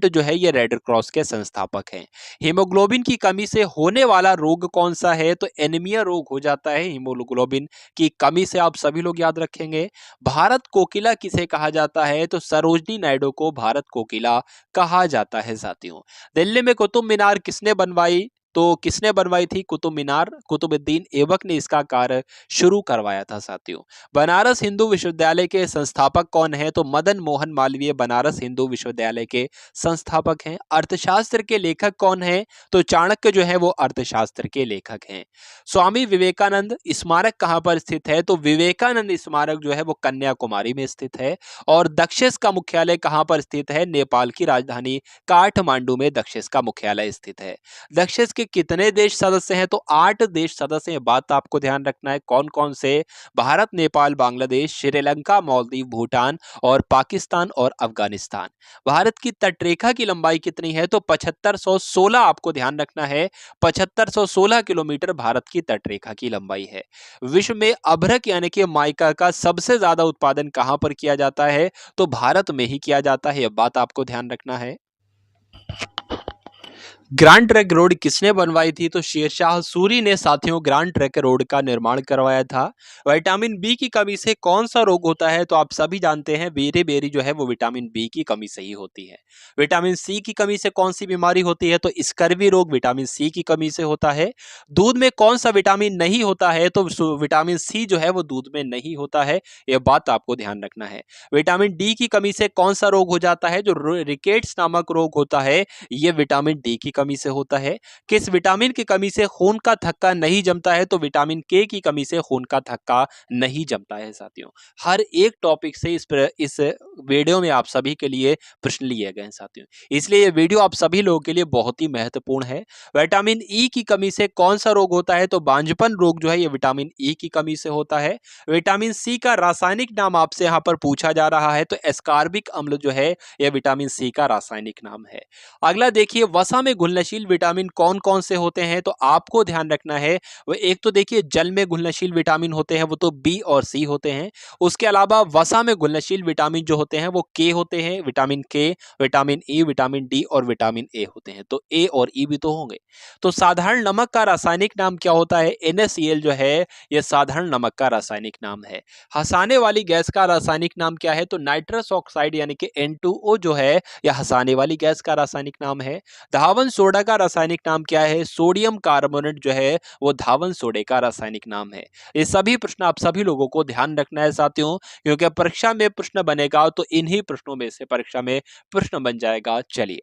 Speaker 2: जो है ये रेड क्रॉस के संस्थापक हैं। हीमोग्लोबिन की कमी से होने वाला रोग कौन सा है? तो एनीमिया रोग हो जाता है हीमोग्लोबिन की कमी से, आप सभी लोग याद रखेंगे। भारत कोकिला किसे कहा जाता है? तो सरोजनी नायडू को भारत कोकिला कहा जाता है साथियों। दिल्ली में कुतुब मीनार किसने बनवाई? तो किसने बनवाई थी कुतुब मीनार? कुतुबुद्दीन ऐबक ने इसका कार्य शुरू करवाया था साथियों। बनारस हिंदू विश्वविद्यालय के संस्थापक कौन है? तो मदन मोहन मालवीय बनारस हिंदू विश्वविद्यालय के संस्थापक हैं। अर्थशास्त्र के लेखक कौन है? तो चाणक्य जो है वो अर्थशास्त्र के लेखक हैं। स्वामी विवेकानंद स्मारक कहाँ पर स्थित है? तो विवेकानंद स्मारक जो है वो कन्याकुमारी में स्थित है। और दक्षेस का मुख्यालय कहाँ पर स्थित है? नेपाल की राजधानी काठमांडू में दक्षेस का मुख्यालय स्थित है। दक्षेस के कितने देश सदस्य हैं? तो 8 देश सदस्य हैं। बात आपको ध्यान रखना है कौन कौन से? भारत, नेपाल, बांग्लादेश, श्रीलंका, मालदीव, भूटान और पाकिस्तान और अफगानिस्तान। भारत की तटरेखा की लंबाई कितनी है? तो 7516, आपको ध्यान रखना है 7516 किलोमीटर भारत की तटरेखा की लंबाई है। विश्व में अभ्रक यानी कि माइका का सबसे ज्यादा उत्पादन कहां पर किया जाता है? तो भारत में ही किया जाता है। यह बात आपको ध्यान रखना है। ग्रैंड ट्रंक रोड किसने बनवाई थी? तो शेरशाह सूरी ने साथियों ग्रैंड ट्रंक रोड का निर्माण करवाया था। विटामिन बी की कमी से कौन सा रोग होता है? तो आप सभी जानते हैं बेरी बेरी जो है वो विटामिन बी की कमी से ही होती है। विटामिन सी की कमी से कौन सी बीमारी होती है? तो स्कर्वी रोग विटामिन सी की कमी से होता है। दूध में कौन सा विटामिन नहीं होता है? तो विटामिन सी जो है वो दूध में नहीं होता है। यह बात आपको ध्यान रखना है। विटामिन डी की कमी से कौन सा रोग हो जाता है? जो रिकेट्स नामक रोग होता है ये विटामिन डी की कमी से होता है। किस विटामिन की कमी से खून का थक्का नहीं जमता है? तो विटामिन के की कमी से खून का थक्का नहीं जमता है साथियों। हर एक टॉपिक से इस वीडियो में आप सभी के लिए प्रश्न लिए गए हैं साथियों, इसलिए ये वीडियो आप सभी लोगों के लिए बहुत ही महत्वपूर्ण है। विटामिन ई की कमी से कौन सा रोग होता है? तो बांझपन रोग जो है ये विटामिन ई की कमी से होता है। विटामिन सी का रासायनिक नाम आपसे यहाँ पर पूछा जा रहा है, तो एस्कॉर्बिक अम्ल जो है यह विटामिन सी का रासायनिक नाम है। अगला देखिए, वसा में घुलनशील विटामिन कौन कौन से होते हैं? तो आपको ध्यान रखना है वो एक तो देखिए जल में घुलनशील विटामिन होते हैं, वो तो बी और सी होते हैं। उसके अलावा वसा में घुलनशील विटामिन जो होते हैं वो के होते हैं, विटामिन के, विटामिन ई, विटामिन डी और विटामिन ए होते हैं। तो ए और ई भी तो होंगे। तो साधारण नमक का रासायनिक नाम क्या होता है? NaCl जो है यह साधारण नमक का रासायनिक नाम है। हंसाने वाली गैस का रासायनिक नाम क्या है? तो नाइट्रस ऑक्साइड यानी कि N2O जो है यह हंसाने वाली गैस का रासायनिक नाम है। धावन सोडा का रासायनिक नाम क्या है? सोडियम कार्बोनेट जो है वो धावन सोडे का रासायनिक नाम है। ये सभी प्रश्न आप सभी लोगों को ध्यान रखना है साथियों, क्योंकि परीक्षा में प्रश्न बनेगा तो इन्हीं प्रश्नों में से परीक्षा में प्रश्न बन जाएगा। चलिए,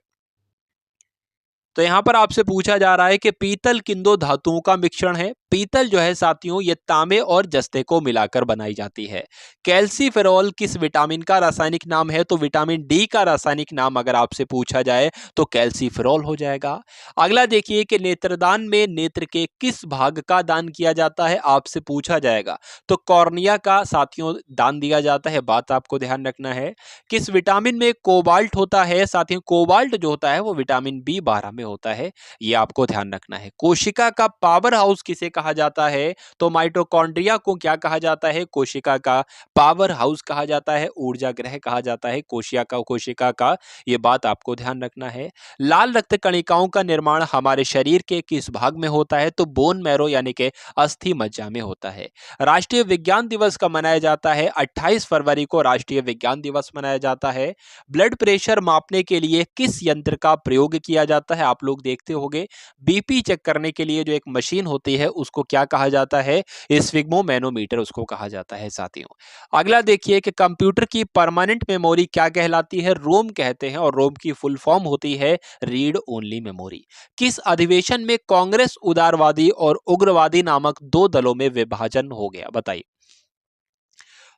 Speaker 2: तो यहां पर आपसे पूछा जा रहा है कि पीतल किन दो धातुओं का मिश्रण है? पीतल जो है साथियों ये तांबे और जस्ते को मिलाकर बनाई जाती है। कैल्सीफेरॉल किस विटामिन का रासायनिक नाम है? तो विटामिन डी का रासायनिक नाम अगर आपसे पूछा जाए तो कैल्सीफेरॉल हो जाएगा। अगला देखिए कि नेत्रदान में नेत्र के किस भाग का दान किया जाता है? आपसे पूछा जाएगा तो कॉर्निया का साथियों दान दिया जाता है। बात आपको ध्यान रखना है। किस विटामिन में कोबाल्ट होता है? साथियों कोबाल्ट जो होता है वो विटामिन बी 12 में होता है, ये आपको ध्यान रखना है। कोशिका का पावर हाउस किसे कहा जाता है? तो माइटोकॉन्ड्रिया को क्या कहा जाता है? कोशिका का पावर हाउस कहा जाता है, ऊर्जा ग्रह कहा जाता है कोशिका का, ये बात आपको ध्यान रखना है। लाल रक्त कणिकाओं का निर्माण हमारे शरीर के किस भाग में होता है? तो बोन मैरो यानी कि अस्थि मज्जा में होता है। राष्ट्रीय विज्ञान दिवस कब मनाया जाता है? 28 फरवरी को राष्ट्रीय विज्ञान दिवस मनाया जाता है। ब्लड प्रेशर मापने के लिए किस यंत्र का प्रयोग किया जाता है? आप लोग देखते होंगे बीपी चेक करने के लिए जो एक मशीन होती है उसको क्या कहा जाता है? स्फिग्मोमैनोमीटर उसको कहा जाता है साथियों। अगला देखिए कि कंप्यूटर की परमानेंट मेमोरी क्या कहलाती है? रोम कहते हैं, और रोम की फुल फॉर्म होती है रीड ओनली मेमोरी। किस अधिवेशन में कांग्रेस उदारवादी और उग्रवादी नामक दो दलों में विभाजन हो गया? बताइए।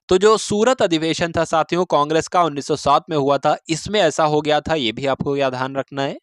Speaker 2: तो जो सूरत अधिवेशन था साथियों कांग्रेस का 1907 में हुआ था, इसमें ऐसा हो गया था, ये भी आपको क्या ध्यान रखना है।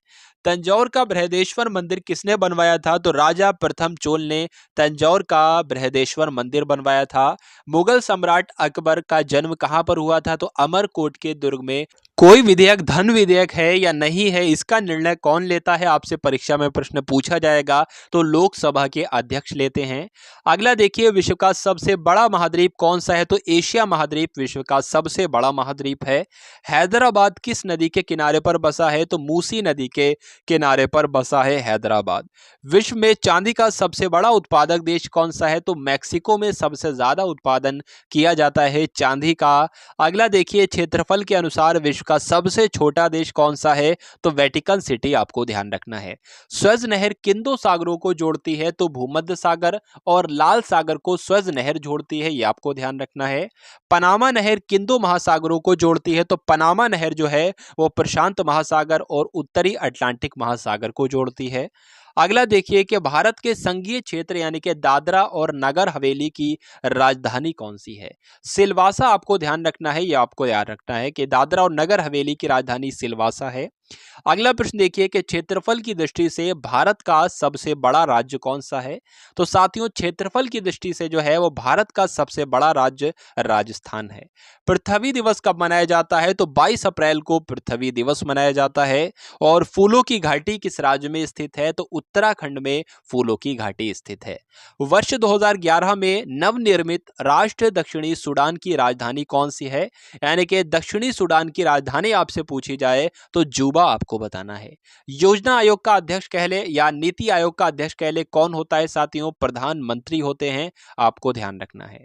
Speaker 2: तंजौर का बृहदेश्वर मंदिर किसने बनवाया था? तो राजा प्रथम चोल ने तंजौर का बृहदेश्वर मंदिर बनवाया था। मुगल सम्राट अकबर का जन्म कहां पर हुआ था? तो अमरकोट के दुर्ग में। कोई विधेयक धन विधेयक है या नहीं है, इसका निर्णय कौन लेता है? आपसे परीक्षा में प्रश्न पूछा जाएगा तो लोकसभा के अध्यक्ष लेते हैं। अगला देखिए विश्व का सबसे बड़ा महाद्वीप कौन सा है? तो एशिया महाद्वीप विश्व का सबसे बड़ा महाद्वीप है। हैदराबाद किस नदी के किनारे पर बसा है? तो मूसी नदी के किनारे पर बसा है हैदराबाद। विश्व में चांदी का सबसे बड़ा उत्पादक देश कौन सा है? तो मैक्सिको में सबसे ज्यादा उत्पादन किया जाता है चांदी का। अगला देखिए क्षेत्रफल के अनुसार विश्व का सबसे छोटा देश कौन सा है? तो वेटिकन सिटी आपको ध्यान रखना है। स्वेज नहर किन दो सागरों को जोड़ती है? तो भूमध्य सागर और लाल सागर को स्वेज नहर जोड़ती है, ये आपको ध्यान रखना है। पनामा नहर किन दो महासागरों को जोड़ती है? तो पनामा नहर जो है वो प्रशांत महासागर और उत्तरी अटलांटिक महासागर को जोड़ती है। अगला देखिए कि भारत के संघीय क्षेत्र यानी कि दादरा और नगर हवेली की राजधानी कौन सी है? सिलवासा आपको ध्यान रखना है, यह आपको याद रखना है कि दादरा और नगर हवेली की राजधानी सिलवासा है। अगला प्रश्न देखिए कि क्षेत्रफल की दृष्टि से भारत का सबसे बड़ा राज्य कौन सा है? तो साथियों क्षेत्रफल की दृष्टि से जो है वो भारत का सबसे बड़ा राज्य राजस्थान है। पृथ्वी दिवस कब मनाया जाता है? तो 22 अप्रैल को पृथ्वी दिवस मनाया जाता है। और फूलों की घाटी किस राज्य में स्थित है? तो उत्तराखंड में फूलों की घाटी स्थित है। वर्ष 2011 में नवनिर्मित राष्ट्र दक्षिणी सूडान की राजधानी कौन सी है? यानी कि दक्षिणी सूडान की राजधानी आपसे पूछी जाए तो juba आपको बताना है। योजना आयोग का अध्यक्ष कहले या नीति आयोग का अध्यक्ष कहले कौन होता है? साथियों प्रधानमंत्री होते हैं, आपको ध्यान रखना है।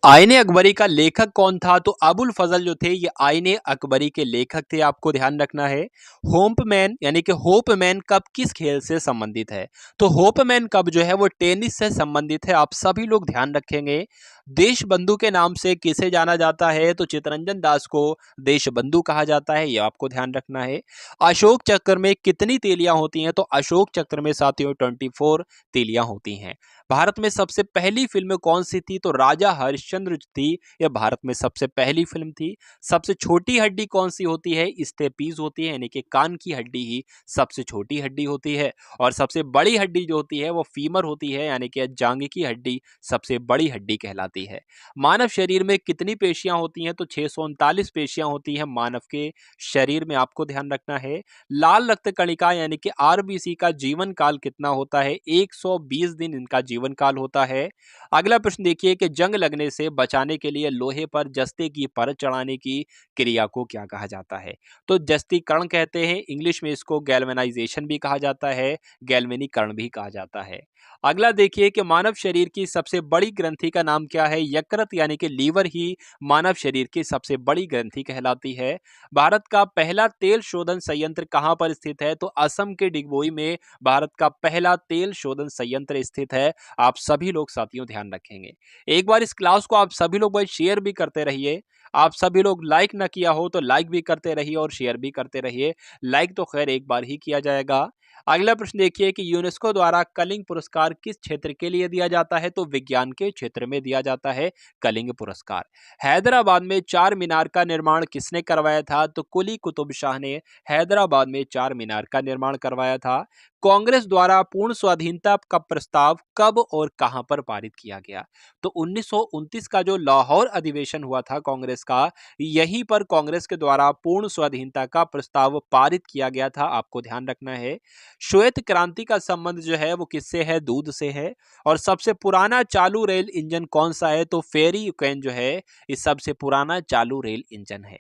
Speaker 2: आईने अकबरी का लेखक कौन था? तो अबुल फजल जो थे ये आईने अकबरी के लेखक थे, आपको ध्यान रखना है। होपमैन यानी कि होपमैन कप किस खेल से संबंधित है? तो होपमैन कप जो है वो टेनिस से संबंधित है, आप सभी लोग ध्यान रखेंगे। देश बंधु के नाम से किसे जाना जाता है? तो चित्तरंजन दास को देश बंधु कहा जाता है, ये आपको ध्यान रखना है। अशोक चक्र में कितनी तीलियां होती हैं? तो अशोक चक्र में साथियों 24 तीलियां होती हैं। भारत में सबसे पहली फिल्म कौन सी थी? तो राजा हरिश्चंद्र थी, यह भारत में सबसे पहली फिल्म थी। सबसे छोटी हड्डी कौन सी होती है? स्टेपीज होती है, यानी कि कान की हड्डी ही सबसे छोटी हड्डी होती है। और सबसे बड़ी हड्डी जो होती है वो फीमर होती है, यानी कि जांघ की हड्डी सबसे बड़ी हड्डी कहलाती है। मानव शरीर में कितनी पेशियां होती हैं? तो 639 पेशियां होती हैं मानव के शरीर में, आपको ध्यान रखना है। लाल रक्त कणिका यानी कि आरबीसी का जीवन काल कितना होता है? 120 दिन इनका जीवन काल होता है। अगला प्रश्न देखिए कि जंग लगने से बचाने के लिए लोहे पर जस्ते की परत चढ़ाने की क्रिया को क्या कहा जाता है? तो जस्तीकरण कहते हैं, इंग्लिश में इसको गैल्वेनाइजेशन भी कहा जाता है, गैल्वेनीकरण भी कहा जाता है। अगला देखिए कि मानव शरीर की सबसे बड़ी ग्रंथि का नाम क्या है? यकृत यानी कि लीवर ही मानव शरीर की सबसे बड़ी ग्रंथि कहलाती है। भारत का पहला तेल शोधन संयंत्र कहां पर स्थित है? तो असम के डिगबोई में भारत का पहला तेल शोधन संयंत्र स्थित है, आप सभी लोग साथियों ध्यान रखेंगे। एक बार इस क्लास को आप सभी लोग भाई शेयर भी करते रहिए, आप सभी लोग लाइक ना किया हो तो लाइक भी करते रहिए और शेयर भी करते रहिए। लाइक तो खैर एक बार ही किया जाएगा। अगला प्रश्न देखिए कि यूनेस्को द्वारा कलिंग पुरस्कार किस क्षेत्र के लिए दिया जाता है? तो विज्ञान के क्षेत्र में दिया जाता है कलिंग पुरस्कार। हैदराबाद में चार मीनार का निर्माण किसने करवाया था? तो कुली कुतुब शाह ने हैदराबाद में चार मीनार का निर्माण करवाया था। कांग्रेस द्वारा पूर्ण स्वाधीनता का प्रस्ताव कब और कहां पर पारित किया गया? तो 1929 का जो लाहौर अधिवेशन हुआ था कांग्रेस का, यहीं पर कांग्रेस के द्वारा पूर्ण स्वाधीनता का प्रस्ताव पारित किया गया था, आपको ध्यान रखना है। श्वेत क्रांति का संबंध जो है वो किससे है? दूध से है। और सबसे पुराना चालू रेल इंजन कौन सा है? तो फेरी यूक्रेन जो है ये सबसे पुराना चालू रेल इंजन है।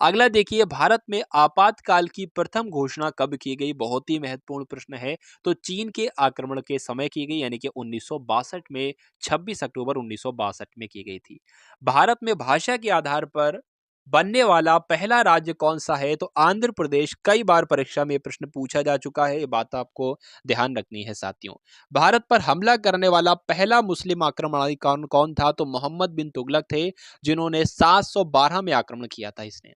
Speaker 2: अगला देखिए, भारत में आपातकाल की प्रथम घोषणा कब की गई? बहुत ही महत्वपूर्ण प्रश्न है। तो चीन के आक्रमण के समय की गई, यानी कि 1962 में, 26 अक्टूबर 1962 में की गई थी। भारत में भाषा के आधार पर बनने वाला पहला राज्य कौन सा है? तो आंध्र प्रदेश। कई बार परीक्षा में प्रश्न पूछा जा चुका है, ये बात आपको ध्यान रखनी है साथियों। भारत पर हमला करने वाला पहला मुस्लिम आक्रमणकारी कौन कौन था? तो मोहम्मद बिन तुगलक थे, जिन्होंने 712 में आक्रमण किया था इसने।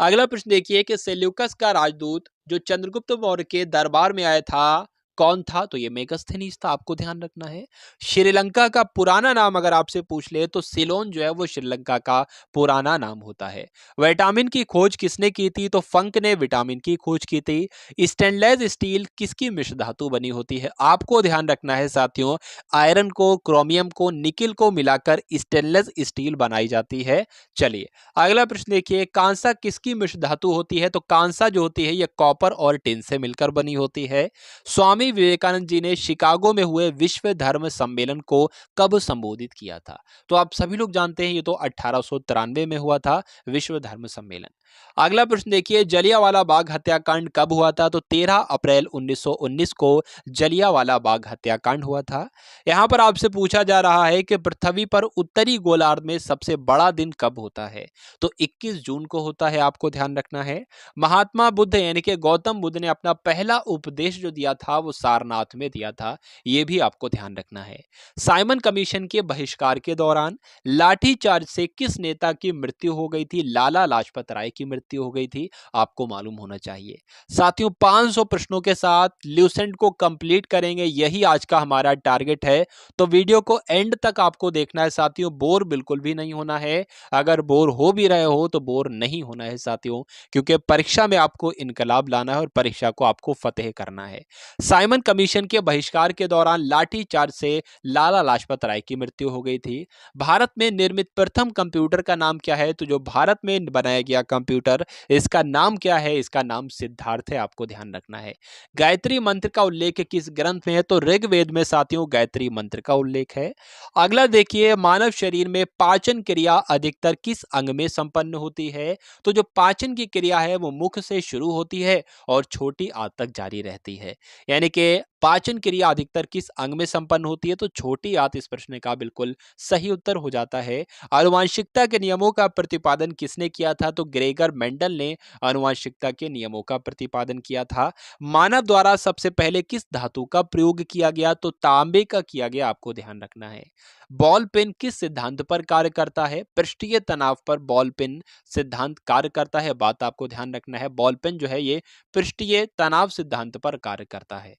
Speaker 2: अगला प्रश्न देखिए कि सेल्यूकस का राजदूत जो चंद्रगुप्त मौर्य के दरबार में आया था, कौन था? तो ये मेगास्थनीज था, आपको ध्यान रखना है। श्रीलंका का पुराना नाम अगर आपसे पूछ ले तो सिलोन जो है वो श्रीलंका का पुराना नाम होता है। विटामिन की खोज किसने की थी? तो फंक ने विटामिन की खोज की थी। स्टेनलेस स्टील किसकी मिश्र धातु बनी होती है? आपको ध्यान रखना है साथियों, आयरन को, क्रोमियम को, निकिल को मिलाकर स्टेनलेस स्टील बनाई जाती है। चलिए अगला प्रश्न देखिए, कांसा किसकी मिश्र धातु होती है? तो कांसा जो होती है ये कॉपर और टिन से मिलकर बनी होती है। स्वामी विवेकानंद जी ने शिकागो में हुए विश्व धर्म सम्मेलन को कब संबोधित किया था? तो आप सभी लोग जानते हैं ये तो 1893 में हुआ था विश्व धर्म सम्मेलन। अगला प्रश्न देखिए, जलियांवाला बाग हत्याकांड कब हुआ था? तो 13 अप्रैल 1919 को जलियांवाला बाग हत्याकांड हुआ था। यहाँ पर आपसे पूछा जा रहा है कि पृथ्वी पर उत्तरी गोलार्ध में सबसे बड़ा दिन कब होता है? तो 21 जून को होता है, आपको ध्यान रखना है। महात्मा बुद्ध यानी कि गौतम बुद्ध ने अपना पहला उपदेश जो दिया था वो सारनाथ में दिया था, ये भी आपको ध्यान रखना है। साइमन कमीशन के बहिष्कार के दौरान लाठीचार्ज से किस नेता की मृत्यु हो गई थी? लाला लाजपत राय की मृत्यु हो गई थी, आपको मालूम होना चाहिए। साथियों 500 प्रश्नों के साथ ल्यूसेंट को कंप्लीट करेंगे, यही आज का हमारा टारगेट है। तो वीडियो को एंड तक आपको देखना है साथियों, बोर बिल्कुल भी नहीं होना है। अगर बोर हो भी रहे हो तो बोर नहीं होना है साथियों, क्योंकि परीक्षा में आपको इनकलाब लाना है और परीक्षा को आपको फतेह करना है। साइमन कमीशन के बहिष्कार के दौरान लाठीचार्ज से लाला लाजपत राय की मृत्यु हो गई थी। भारत में निर्मित प्रथम कंप्यूटर का नाम क्या है? तो जो भारत में बनाया गया कंप्यूटर, इसका नाम क्या है? इसका नाम सिद्धार्थ है, आपको ध्यान रखना है। गायत्री मंत्र का उल्लेख किस ग्रंथ में है? तो ऋग्वेद में साथियों गायत्री मंत्र का उल्लेख है। अगला देखिए, मानव शरीर में पाचन क्रिया अधिकतर किस अंग में संपन्न होती है? तो जो पाचन की क्रिया है वो मुख से शुरू होती है और छोटी आंत तक जारी रहती है, यानी कि पाचन क्रिया अधिकतर किस अंग में संपन्न होती है? तो छोटी आंत इस प्रश्न का बिल्कुल सही उत्तर हो जाता है। आनुवंशिकता के नियमों का प्रतिपादन किसने किया था? तो ग्रेगर मेंडल ने आनुवंशिकता के नियमों का प्रतिपादन किया था। मानव द्वारा सबसे पहले किस धातु का प्रयोग किया गया? तो तांबे का किया गया, आपको ध्यान रखना है। बॉल पेन किस सिद्धांत पर कार्य करता है? पृष्ठीय तनाव पर बॉल पेन सिद्धांत कार्य करता है, बात आपको ध्यान रखना है। बॉल पेन जो है ये पृष्ठीय तनाव सिद्धांत पर कार्य करता है।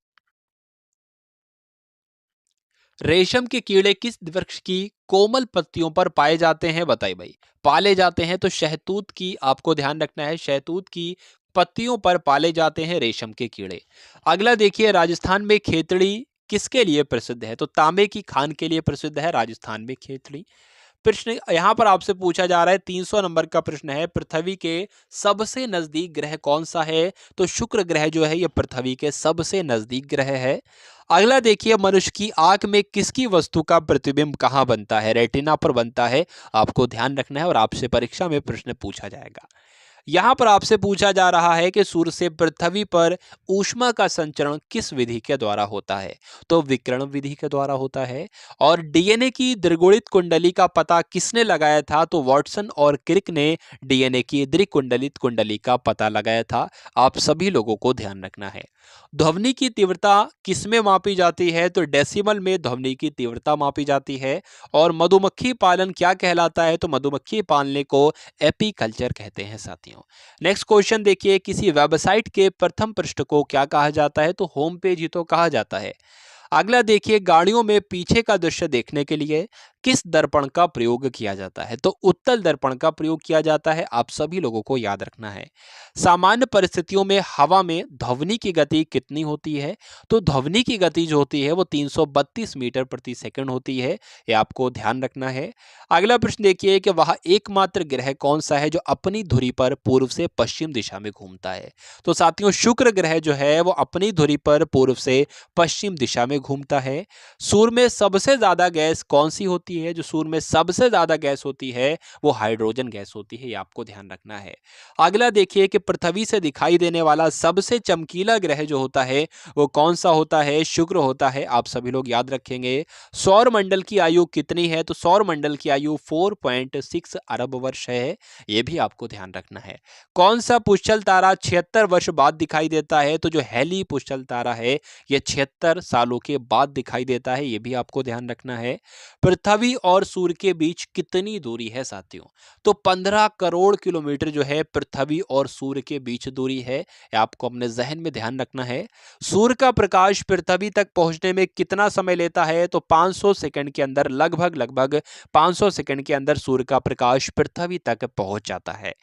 Speaker 2: रेशम के कीड़े किस वृक्ष की कोमल पत्तियों पर पाए जाते हैं? बताइए भाई। पाले जाते हैं तो शहतूत की, आपको ध्यान रखना है, शहतूत की पत्तियों पर पाले जाते हैं रेशम के कीड़े। अगला देखिए, राजस्थान में खेतड़ी किसके लिए प्रसिद्ध है? तो तांबे की खान के लिए प्रसिद्ध है राजस्थान में खेतड़ी। प्रश्न यहाँ पर आपसे पूछा जा रहा है, 300 नंबर का प्रश्न है, पृथ्वी के सबसे नजदीक ग्रह कौन सा है? तो शुक्र ग्रह जो है ये पृथ्वी के सबसे नजदीक ग्रह है। अगला देखिए, मनुष्य की आंख में किसकी वस्तु का प्रतिबिंब कहाँ बनता है? रेटिना पर बनता है, आपको ध्यान रखना है और आपसे परीक्षा में प्रश्न पूछा जाएगा। यहाँ पर आपसे पूछा जा रहा है कि सूर्य से पृथ्वी पर ऊष्मा का संचरण किस विधि के द्वारा होता है? तो विकिरण विधि के द्वारा होता है। और डीएनए की द्विगुणित कुंडली का पता किसने लगाया था? तो वाटसन और क्रिक ने डीएनए की द्विकुंडलित कुंडली का पता लगाया था, आप सभी लोगों को ध्यान रखना है। ध्वनि की तीव्रता किसमें मापी जाती है? तो डेसिमल में ध्वनि की तीव्रता मापी जाती है। और मधुमक्खी पालन क्या कहलाता है? तो मधुमक्खी पालने को एपीकल्चर कहते हैं साथियों। नेक्स्ट क्वेश्चन देखिए, किसी वेबसाइट के प्रथम पृष्ठ को क्या कहा जाता है? तो होम पेज ही तो कहा जाता है। अगला देखिए, गाड़ियों में पीछे का दृश्य देखने के लिए किस दर्पण का प्रयोग किया जाता है? तो उत्तल दर्पण का प्रयोग किया जाता है। आप सभी लोगों को याद रखना है। सामान्य परिस्थितियों में हवा में ध्वनि की गति कितनी होती है? तो ध्वनि की गति जो होती है वो 332 मीटर प्रति सेकंड होती है। ये आपको ध्यान रखना है। अगला प्रश्न देखिए कि वह एकमात्र ग्रह कौन सा है जो अपनी धुरी पर पूर्व से पश्चिम दिशा में घूमता है? तो साथियों, शुक्र ग्रह जो है वो अपनी धुरी पर पूर्व से पश्चिम दिशा में घूमता है। सूर्य में सबसे ज्यादा गैस कौन सी होती है? जो सूर्य में सबसे ज्यादा गैस होती है वो हाइड्रोजन गैस होती है। ये आपको ध्यान रखना है। अगला देखिए कि पृथ्वी से दिखाई देने वाला सबसे चमकीला ग्रह जो होता है वो कौन सा होता है? शुक्र होता है। आप सभी लोग याद रखेंगे। सौर मंडल की आयु कितनी है? तो सौर मंडल की आयु 4.6 अरब वर्ष है। ये भी आपको ध्यान रखना है। कौन सा पुष्कल तारा 76 वर्ष बाद दिखाई देता है? तो जो हेली पुष्कल तारा है ये 76 सालों के बाद दिखाई देता है। ये भी आपको ध्यान रखना है। पृथ्वी और सूर्य के बीच कितनी दूरी है साथियों? तो 15 करोड़ किलोमीटर जो है पृथ्वी और सूर्य के बीच दूरी है। ये आपको अपने जहन में ध्यान रखना है। सूर्य का प्रकाश पृथ्वी तक पहुंचने में कितना समय लेता है? तो 500 सेकंड के अंदर, लगभग 500 सेकंड के अंदर सूर्य का प्रकाश पृथ्वी तक पहुंच जाता है।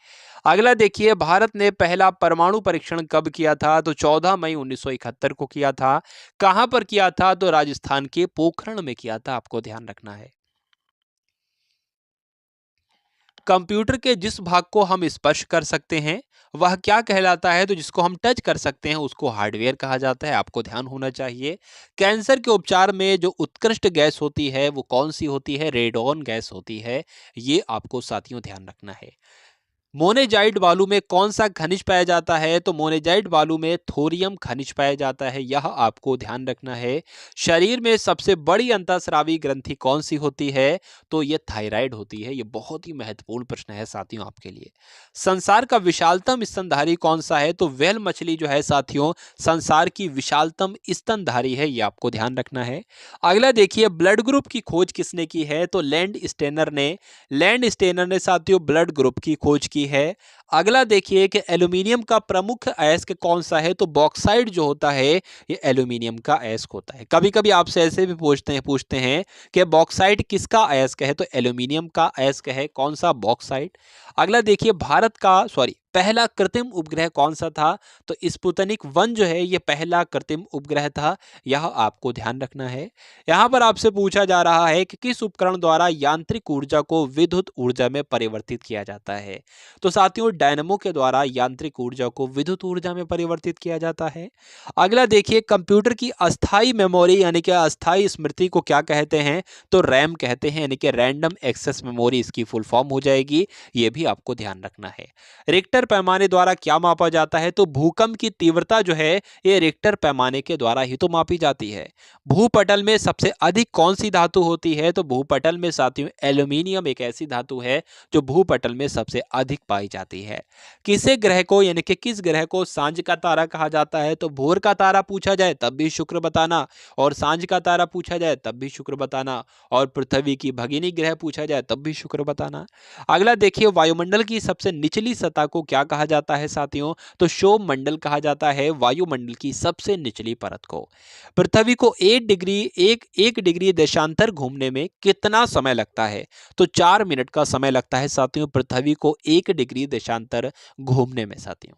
Speaker 2: अगला देखिए, भारत ने पहला परमाणु परीक्षण कब किया था? तो 14 मई 1971 को किया था। कहां पर किया था? तो राजस्थान के पोखरण में किया था। आपको ध्यान रखना है। कंप्यूटर के जिस भाग को हम स्पर्श कर सकते हैं वह क्या कहलाता है? तो जिसको हम टच कर सकते हैं उसको हार्डवेयर कहा जाता है। आपको ध्यान होना चाहिए। कैंसर के उपचार में जो उत्कृष्ट गैस होती है वो कौन सी होती है? रेडॉन गैस होती है। ये आपको साथियों ध्यान रखना है। मोनेजाइट बालू में कौन सा खनिज पाया जाता है? तो मोनेजाइट बालू में थोरियम खनिज पाया जाता है। यह आपको ध्यान रखना है। शरीर में सबसे बड़ी अंतःस्रावी ग्रंथि कौन सी होती है? तो यह थायराइड होती है। यह बहुत ही महत्वपूर्ण प्रश्न है साथियों आपके लिए। संसार का विशालतम स्तनधारी कौन सा है? तो व्हेल मछली जो है साथियों संसार की विशालतम स्तनधारी है। यह आपको ध्यान रखना है। अगला देखिए, ब्लड ग्रुप की खोज किसने की है? तो लैंड स्टेनर ने साथियों ब्लड ग्रुप की खोज की है। अगला देखिए कि एल्यूमिनियम का प्रमुख अयस्क कौन सा है? तो बॉक्साइट जो होता है ये एल्यूमिनियम का अयस्क होता है। कभी कभी आपसे ऐसे भी पूछते हैं कि बॉक्साइट किसका अयस्क है? तो एल्यूमिनियम का अयस्क है। कौन सा? बॉक्साइट। अगला देखिए, पहला कृत्रिम उपग्रह कौन सा था? तो स्पुतनिक 1 जो है ये पहला कृत्रिम उपग्रह था। यह आपको ध्यान रखना है। यहां पर आपसे पूछा जा रहा है कि किस उपकरण द्वारा यांत्रिक ऊर्जा को विद्युत ऊर्जा में परिवर्तित किया जाता है? तो साथियों, डायनमो के द्वारा यांत्रिक ऊर्जा को विद्युत ऊर्जा में परिवर्तित किया जाता है। अगला देखिए, कंप्यूटर की अस्थाई मेमोरी यानी कि अस्थाई स्मृति को क्या कहते हैं? तो रैम कहते हैं, यानी कि रैंडम एक्सेस मेमोरी इसकी फुल फॉर्म हो जाएगी। यह भी आपको ध्यान रखना है। रिक्टर पैमाने द्वारा क्या मापा जाता है? तो भूकंप की तीव्रता जो है ये रिक्टर पैमाने के द्वारा ही तो मापी जाती है। भूपटल में सबसे अधिक कौन सी धातु होती है? तो भूपटल में साथियों एल्यूमिनियम एक ऐसी धातु है जो भूपटल में सबसे अधिक पाई जाती है। किसे ग्रह को यानी कि किस ग्रह को सांझ का तारा कहा जाता है? तो भोर का तारा पूछा जाए तब भी शुक्र बताना, और सांझ का तारा पूछा जाए तब भी शुक्र बताना, और पृथ्वी की भगिनी ग्रह पूछा जाए तब भी शुक्र बताना। अगला देखिए, वायुमंडल की सबसे निचली सतह को क्या कहा जाता है साथियों? तो क्षोभ मंडल कहा जाता है वायुमंडल की सबसे निचली परत को। पृथ्वी को 1 डिग्री देशांतर घूमने में कितना समय लगता है? तो 4 मिनट का समय लगता है साथियों पृथ्वी को 1 डिग्री देशांतर घूमने में साथियों।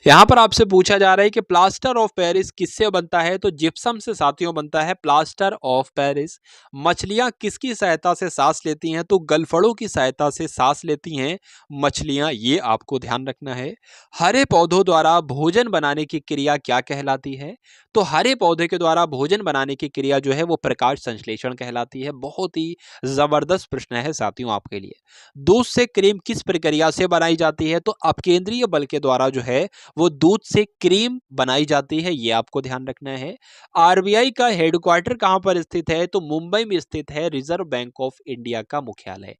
Speaker 2: यहां पर आपसे पूछा जा रहा है कि प्लास्टर ऑफ पेरिस किससे बनता है? तो जिप्सम से साथियों बनता है प्लास्टर ऑफ पेरिस। मछलियां किसकी सहायता से सांस लेती हैं? तो गलफड़ों की सहायता से सांस लेती हैं मछलियां। ये आपको ध्यान रखना है। हरे पौधों द्वारा भोजन बनाने की क्रिया क्या कहलाती है? तो हरे पौधे के द्वारा भोजन बनाने की क्रिया जो है वो प्रकाश संश्लेषण कहलाती है। बहुत ही जबरदस्त प्रश्न है साथियों आपके लिए। दूध से क्रीम किस प्रक्रिया से बनाई जाती है? तो अपकेंद्रीय बल के द्वारा जो है वो दूध से क्रीम बनाई जाती है। ये आपको ध्यान रखना है। आरबीआई का हेडक्वार्टर कहां पर स्थित है? तो मुंबई में स्थित है रिजर्व बैंक ऑफ इंडिया का मुख्यालय।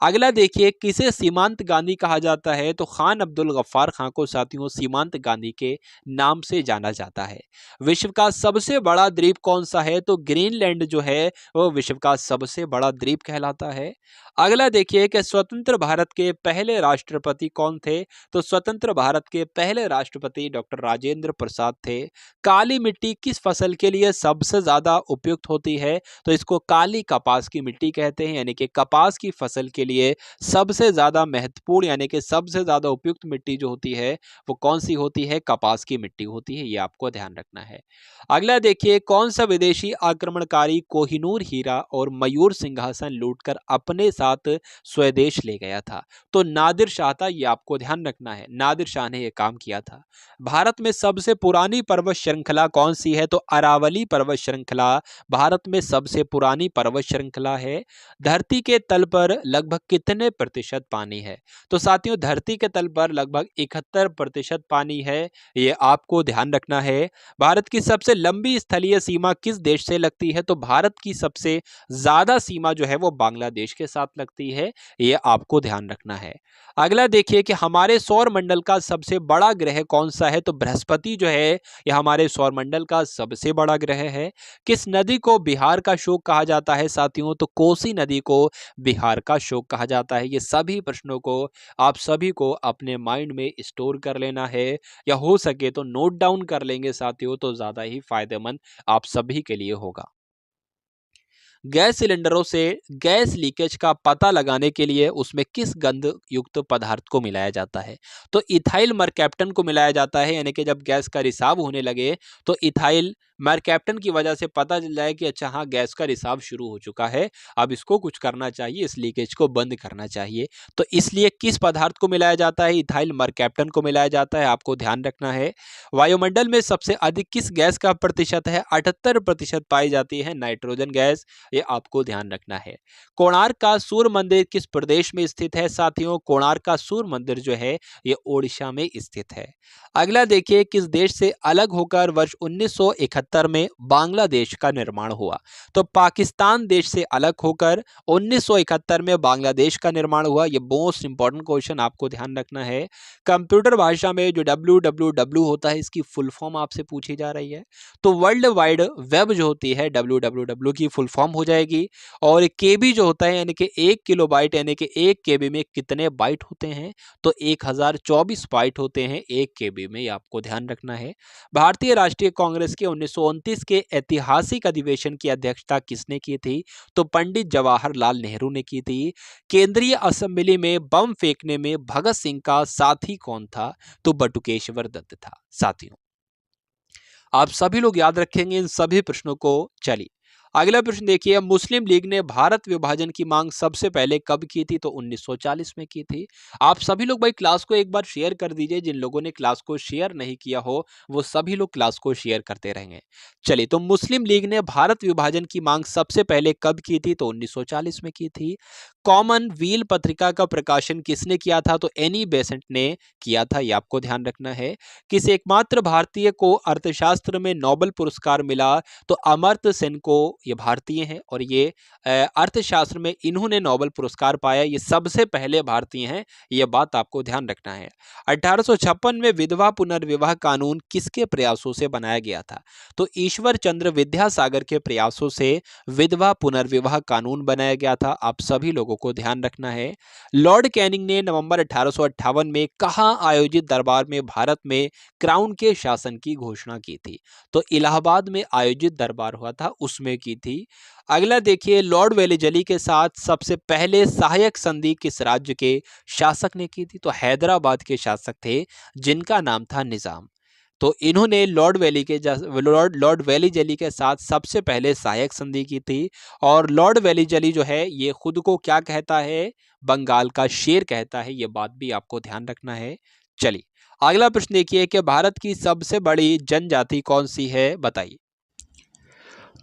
Speaker 2: अगला देखिए, किसे सीमांत गांधी कहा जाता है? तो खान अब्दुल गफ्फार खां को साथियों सीमांत गांधी के नाम से जाना जाता है। विश्व का सबसे बड़ा द्वीप कौन सा है? तो ग्रीनलैंड जो है वो विश्व का सबसे बड़ा द्वीप कहलाता है। अगला देखिए कि स्वतंत्र भारत के पहले राष्ट्रपति कौन थे? तो स्वतंत्र भारत के पहले राष्ट्रपति डॉक्टर राजेंद्र प्रसाद थे। काली मिट्टी किस फसल के लिए सबसे ज्यादा उपयुक्त होती है? तो इसको काली कपास की मिट्टी कहते हैं, यानी कि कपास की फसल के लिए सबसे ज्यादा महत्वपूर्ण यानी कि सबसे ज्यादा उपयुक्त मिट्टी जो होती है वो कौन सी होती है? कपास की मिट्टी होती है, ये आपको ध्यान रखना है। अगला देखिए, कौन सा विदेशी आक्रमणकारी कोहिनूर हीरा और मयूर सिंहासन लूटकर अपने साथ स्वदेश ले गया था? तो नादिर शाह था, ये आपको ध्यान रखना है, नादिर शाह ने यह काम किया था। भारत में सबसे पुरानी पर्वत श्रृंखला कौन सी है? तो अरावली पर्वत श्रृंखला भारत में सबसे पुरानी पर्वत श्रृंखला है। धरती के तल पर लगभग कितने प्रतिशत पानी है? तो साथियों, धरती के तल पर लगभग 71% पानी है, ये आपको ध्यान रखना है। भारत की सबसे लंबी स्थलीय सीमा किस देश से लगती है? तो भारत की सबसे ज्यादा सीमा जो है वो बांग्लादेश के साथ लगती है, ये आपको ध्यान रखना है। अगला देखिए कि हमारे सौर मंडल का सबसे बड़ा ग्रह कौन सा है? तो बृहस्पति जो है ये हमारे सौर मंडल का सबसे बड़ा ग्रह है। किस नदी को बिहार का शोक कहा जाता है साथियों? तो कोसी नदी को बिहार का शोक कहा जाता है। ये सभी प्रश्नों को आप सभी को अपने माइंड में स्टोर कर लेना है, या हो सके तो नोट डाउन कर लेंगे साथियों, तो ज्यादा ही फायदेमंद आप सभी के लिए होगा। गैस सिलेंडरों से गैस लीकेज का पता लगाने के लिए उसमें किस गंध युक्त पदार्थ को मिलाया जाता है? तो इथाइल मरकैप्टन को मिलाया जाता है, यानी कि जब गैस का रिसाव होने लगे तो इथाइल मरकैप्टन की वजह से पता चल जाए कि अच्छा हाँ, गैस का रिसाव शुरू हो चुका है, अब इसको कुछ करना चाहिए, इस लीकेज को बंद करना चाहिए। तो इसलिए किस पदार्थ को मिलाया जाता है? इथाइल मरकैप्टन को मिलाया जाता है, आपको ध्यान रखना है। वायुमंडल में सबसे अधिक किस गैस का प्रतिशत है? 78% पाई जाती है नाइट्रोजन गैस, ये आपको ध्यान रखना है। कोणार्क का सूर्य मंदिर किस प्रदेश में स्थित है साथियों? कोणार्क का सूर्य मंदिर जो है ये ओडिशा में स्थित है। अगला देखिए, किस देश से अलग होकर वर्ष 1971 में बांग्लादेश का निर्माण हुआ? तो पाकिस्तान देश से अलग होकर 1971 में बांग्लादेश का निर्माण हुआ। ये मोस्ट इंपॉर्टेंट क्वेश्चन आपको ध्यान रखना है। कंप्यूटर भाषा में जो www होता है इसकी फुल फॉर्म आपसे पूछी जा रही है। तो वर्ल्ड वाइड वेब जो होती है www की फुल फॉर्म हो जाएगी। और केबी जो होता है यानी कि 1 किलोबाइट यानी कि 1 केबी में कितने बाइट होते हैं? तो 1024 बाइट होते हैं 1 केबी में, ये आपको ध्यान रखना है। भारतीय राष्ट्रीय कांग्रेस के 1929 के ऐतिहासिक अधिवेशन की अध्यक्षता किसने की थी? तो पंडित जवाहरलाल नेहरू ने की थी। केंद्रीय असेंबली में बम फेंकने में भगत सिंह का साथी कौन था? तो बटुकेश्वर दत्त था। साथियों, आप सभी लोग याद रखेंगे इन सभी प्रश्नों को। चलिए अगला प्रश्न देखिए, मुस्लिम लीग ने भारत विभाजन की मांग सबसे पहले कब की थी? तो 1940 में की थी। आप सभी लोग भाई क्लास को एक बार शेयर कर दीजिए, जिन लोगों ने क्लास को शेयर नहीं किया हो वो सभी लोग क्लास को शेयर करते रहेंगे। चलिए, तो मुस्लिम लीग ने भारत विभाजन की मांग सबसे पहले कब की थी? तो 1940 में की थी। कॉमन व्हील पत्रिका का प्रकाशन किसने किया था? तो एनी बेसेंट ने किया था, ये आपको ध्यान रखना है। किस एकमात्र भारतीय को अर्थशास्त्र में नोबेल पुरस्कार मिला? तो अमर्त्य सेन को, ये भारतीय हैं और ये अर्थशास्त्र में इन्होंने नोबेल पुरस्कार पाया, ये सबसे पहले भारतीय हैं, ये बात आपको ध्यान रखना है। 1856 में विधवा पुनर्विवाह कानून किसके प्रयासों से बनाया गया था? तो ईश्वर चंद्र विद्यासागर के प्रयासों से विधवा पुनर्विवाह कानून बनाया गया था, आप सभी लोगों को ध्यान रखना है। लॉर्ड कैनिंग ने नवंबर 1858 में कहां आयोजित दरबार में भारत में क्राउन के शासन की घोषणा की थी? तो इलाहाबाद में आयोजित दरबार हुआ था उसमें की थी। अगला देखिए, लॉर्ड वेलिजली के साथ सबसे पहले सहायक संधि किस राज्य के शासक ने की थी? तो हैदराबाद के शासक थे जिनका नाम था निजाम। तो इन्होंने लॉर्ड वेलिजली के साथ सबसे पहले सहायक संधि की थी। और लॉर्ड वेलिजली जो है ये खुद को क्या कहता है? बंगाल का शेर कहता है, ये बात भी आपको ध्यान रखना है। चलिए अगला प्रश्न देखिए कि भारत की सबसे बड़ी जनजाति कौन सी है, बताइए।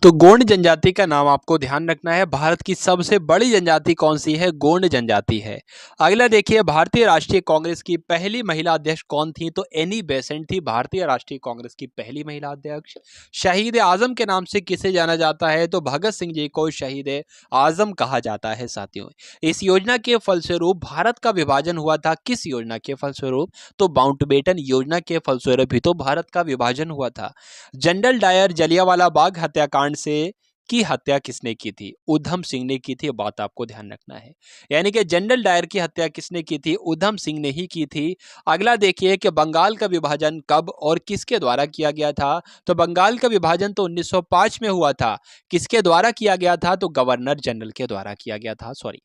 Speaker 2: तो गोंड जनजाति का नाम आपको ध्यान रखना है। भारत की सबसे बड़ी जनजाति कौन सी है? गोंड जनजाति है। अगला देखिए, भारतीय राष्ट्रीय कांग्रेस की पहली महिला अध्यक्ष कौन थी? तो एनी बेसेंट थी भारतीय राष्ट्रीय कांग्रेस की पहली महिला अध्यक्ष। शहीद आजम के नाम से किसे जाना जाता है? तो भगत सिंह जी को शहीद आजम कहा जाता है साथियों। इस योजना के फलस्वरूप भारत का विभाजन हुआ था। किस योजना के फलस्वरूप? तो माउंटबेटन योजना के फलस्वरूप ही तो भारत का विभाजन हुआ था। जनरल डायर जलियांवाला बाग हत्याकांड से की हत्या किसने की थी? उधम सिंह ने की थी। ये बात आपको ध्यान रखना है। यानी कि जनरल डायर की हत्या किसने की थी? उधम सिंह ने ही की थी। अगला देखिए कि बंगाल का विभाजन कब और किसके द्वारा किया गया था? तो बंगाल का विभाजन तो 1905 में हुआ था। किसके द्वारा किया गया था? तो गवर्नर जनरल के द्वारा किया गया था। सॉरी,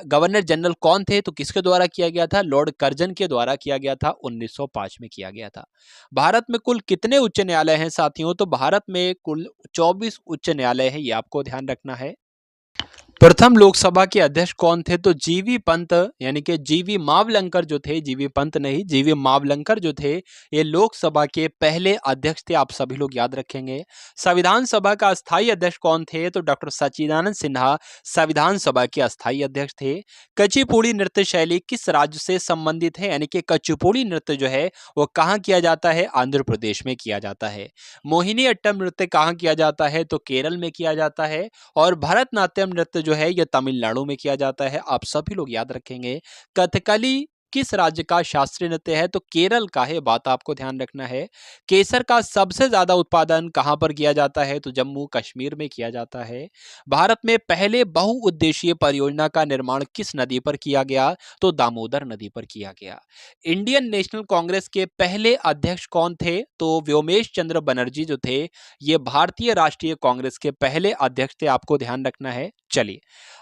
Speaker 2: गवर्नर जनरल कौन थे? तो किसके द्वारा किया गया था? लॉर्ड कर्जन के द्वारा किया गया था। 1905 में किया गया था। भारत में कुल कितने उच्च न्यायालय हैं साथियों? तो भारत में कुल 24 उच्च न्यायालय है। ये आपको ध्यान रखना है। प्रथम लोकसभा के अध्यक्ष कौन थे? तो जीवी पंत, यानी कि जीवी मावलंकर जो थे, जीवी पंत नहीं, जीवी मावलंकर जो थे, ये लोकसभा के पहले अध्यक्ष थे। आप सभी लोग याद रखेंगे। संविधान सभा का अस्थायी अध्यक्ष कौन थे? तो डॉक्टर सच्चिदानंद सिन्हा संविधान सभा के अस्थायी अध्यक्ष थे। कुचिपुड़ी नृत्य शैली किस राज्य से संबंधित है? यानी कि कुचिपुड़ी नृत्य जो है वो कहाँ किया जाता है? आंध्र प्रदेश में किया जाता है। मोहिनी अट्टम नृत्य कहाँ किया जाता है? तो केरल में किया जाता है। और भरतनाट्यम नृत्य जो है यह तमिलनाडु में किया जाता है। आप सभी लोग याद रखेंगे। कथकली किस राज्य का शास्त्रीय नृत्य है? तो केरल का है। बात आपको ध्यान रखना है। केसर का सबसे ज्यादा उत्पादन कहां पर किया जाता है? तो जम्मू कश्मीर में किया जाता है। भारत में पहले बहुउद्देशीय परियोजना का निर्माण किस नदी पर किया गया? तो दामोदर नदी पर किया गया। इंडियन नेशनल कांग्रेस के पहले अध्यक्ष कौन थे? तो व्योमेश चंद्र बनर्जी जो थे, ये भारतीय राष्ट्रीय कांग्रेस के पहले अध्यक्ष थे। आपको ध्यान रखना है। चलिए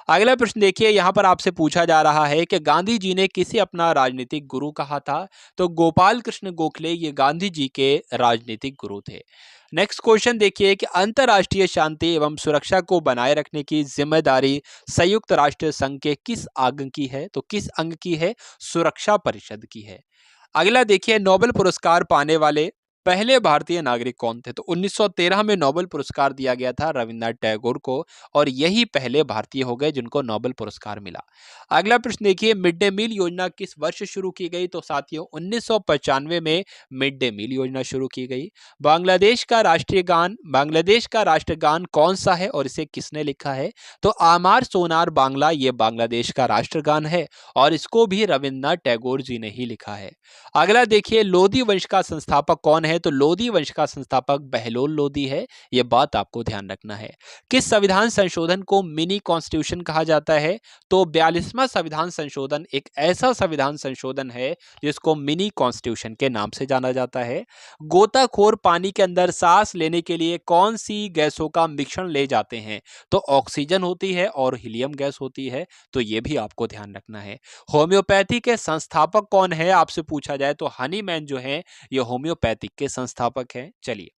Speaker 2: अगला प्रश्न देखिए, यहां पर आपसे पूछा जा रहा है कि गांधी जी ने किसे अपना राजनीतिक गुरु कहा था? तो गोपाल कृष्ण गोखले ये गांधी जी के राजनीतिक गुरु थे। नेक्स्ट क्वेश्चन देखिए कि अंतर्राष्ट्रीय शांति एवं सुरक्षा को बनाए रखने की जिम्मेदारी संयुक्त राष्ट्र संघ के किस अंग की है? तो किस अंग की है? सुरक्षा परिषद की है। अगला देखिए, नोबेल पुरस्कार पाने वाले पहले भारतीय नागरिक कौन थे? तो 1913 में नोबेल पुरस्कार दिया गया था रविन्द्रनाथ टैगोर को, और यही पहले भारतीय हो गए जिनको नोबेल पुरस्कार मिला। अगला प्रश्न देखिए, मिड डे मील योजना किस वर्ष शुरू की गई? तो साथियों 1995 में मिड डे मील योजना शुरू की गई। बांग्लादेश का राष्ट्रगान कौन सा है और इसे किसने लिखा है? तो आमार सोनार बांग्ला ये बांग्लादेश का राष्ट्रगान है, और इसको भी रविन्द्रनाथ टैगोर जी ने ही लिखा है। अगला देखिए, लोधी वंश का संस्थापक कौन है? तो लोधी वंश का संस्थापक बहलोल लोधी है। यह बात आपको ध्यान रखना है। किस संविधान संशोधन को मिनी कॉन्स्टिट्यूशन कहा जाता है? तो 42वां संविधान संशोधन एक ऐसा संविधान संशोधन है जिसको मिनी कॉन्स्टिट्यूशन के नाम से जाना जाता है। गोताखोर पानी के अंदर सांस लेने के लिए कौन सी गैसों का मिश्रण ले जाते हैं? तो ऑक्सीजन होती है और हीलियम गैस होती है। तो यह भी आपको ध्यान रखना है। होम्योपैथी के संस्थापक कौन है? आपसे पूछा जाए तो हनीमैन जो है ये होम्योपैथिक के संस्थापक हैं। चलिए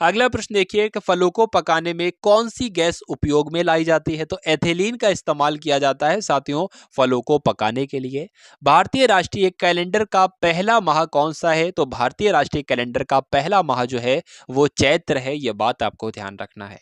Speaker 2: अगला प्रश्न देखिए कि फलों को पकाने में कौन सी गैस उपयोग में लाई जाती है? तो एथिलीन का इस्तेमाल किया जाता है साथियों फलों को पकाने के लिए। भारतीय राष्ट्रीय कैलेंडर का पहला माह कौन सा है? तो भारतीय राष्ट्रीय कैलेंडर का पहला माह जो है वो चैत्र है। यह बात आपको ध्यान रखना है।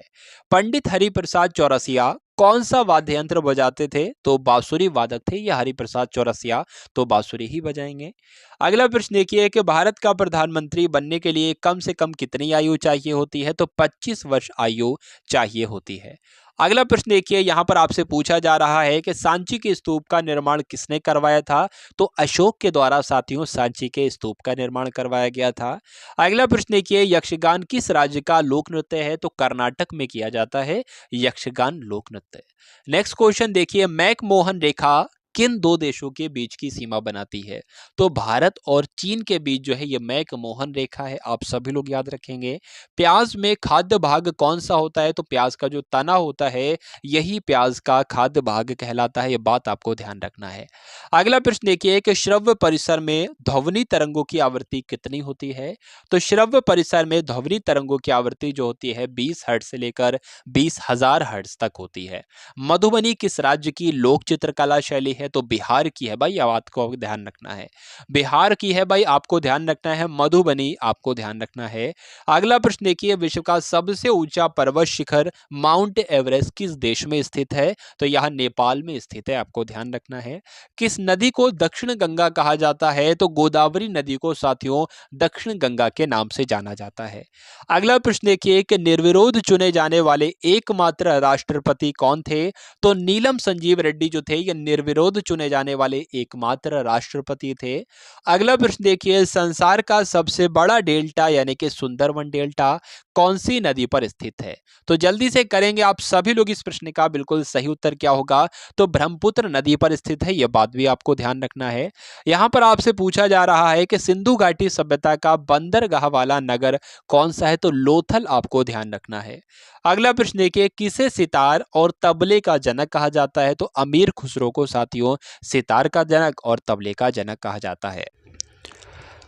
Speaker 2: पंडित हरिप्रसाद चौरसिया कौन सा वाद्य यंत्र बजाते थे? तो बांसुरी वादक थे ये हरिप्रसाद चौरसिया, तो बांसुरी ही बजाएंगे। अगला प्रश्न देखिए कि भारत का प्रधानमंत्री बनने के लिए कम से कम कितनी आयु चाहिए होती है? तो 25 वर्ष आयु चाहिए होती है। अगला प्रश्न देखिए, यहां पर आपसे पूछा जा रहा है कि सांची के स्तूप का निर्माण किसने करवाया था? तो अशोक के द्वारा साथियों सांची के स्तूप का निर्माण करवाया गया था। अगला प्रश्न देखिए, यक्षगान किस राज्य का लोक नृत्य है? तो कर्नाटक में किया जाता है यक्षगान लोक नृत्य। नेक्स्ट क्वेश्चन देखिए, मैकमोहन रेखा किन दो देशों के बीच की सीमा बनाती है? तो भारत और चीन के बीच जो है ये मैकमोहन रेखा है। आप सभी लोग याद रखेंगे। प्याज में खाद्य भाग कौन सा होता है? तो प्याज का जो तना होता है यही प्याज का खाद्य भाग कहलाता है। ये बात आपको ध्यान रखना है। अगला प्रश्न देखिए कि श्रव्य परिसर में ध्वनि तरंगों की आवृत्ति कितनी होती है? तो श्रव्य परिसर में ध्वनि तरंगों की आवृत्ति जो होती है 20 हर्ट्ज से लेकर 20,000 हर्ट्ज तक होती है। मधुबनी किस राज्य की लोक चित्रकला शैली है? है तो बिहार की है भाई, यह बात को ध्यान रखना है। बिहार की है भाई, आपको ध्यान रखना है। मधुबनी आपको ध्यान रखना है। अगला प्रश्न देखिए, विश्व का सबसे ऊंचा पर्वत शिखर माउंट एवरेस्ट किस देश में स्थित है? तो यह नेपाल में स्थित है, आपको ध्यान रखना है। किस नदी को दक्षिण गंगा कहा जाता है? तो गोदावरी नदी को साथियों दक्षिण गंगा के नाम से जाना जाता है। अगला प्रश्न देखिए कि निर्विरोध चुने जाने वाले एकमात्र राष्ट्रपति कौन थे? तो नीलम संजीव रेड्डी जो थे ये निर्विरोध चुने जाने वाले एकमात्र राष्ट्रपति थे। अगला प्रश्न देखिए, संसार का सबसे बड़ा डेल्टा यानी कि सुंदरवन डेल्टा कौन सी नदी पर स्थित है? तो जल्दी से करेंगे आप सभी लोग इस प्रश्न का। बिल्कुल सही उत्तर क्या होगा? तो ब्रह्मपुत्र नदी पर स्थित है, यह बात भी आपको ध्यान रखना है। यहां पर आपसे पूछा जा रहा है कि सिंधु घाटी सभ्यता का बंदरगाह वाला नगर कौन सा है? तो लोथल आपको ध्यान रखना है। अगला प्रश्न देखिए, किसे सितार और तबले का जनक कहा जाता है? तो अमीर खुसरो को साथियों सितार का जनक और तबले का जनक कहा जाता है।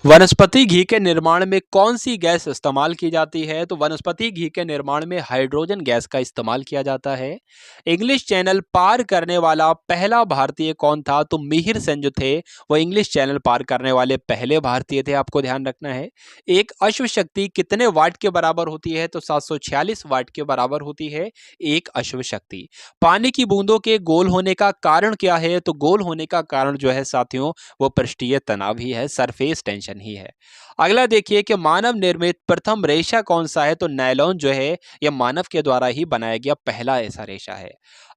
Speaker 2: वनस्पति घी के निर्माण में कौन सी गैस इस्तेमाल की जाती है? तो वनस्पति घी के निर्माण में हाइड्रोजन गैस का इस्तेमाल किया जाता है। इंग्लिश चैनल पार करने वाला पहला भारतीय कौन था? तो मिहिर सेन जो थे वो इंग्लिश चैनल पार करने वाले पहले भारतीय थे, आपको ध्यान रखना है। एक अश्व शक्ति कितने वाट के बराबर होती है? तो 746 वाट के बराबर होती है एक अश्व शक्ति। पानी की बूंदों के गोल होने का कारण क्या है? तो गोल होने का कारण जो है साथियों वो पृष्ठीय तनाव ही है, सरफेस टेंशन ही है। अगला देखिए कि मानव निर्मित प्रथम रेशा कौन सा है? तो नायलॉन जो है यह मानव के द्वारा ही बनाया गया पहला ऐसा रेशा है।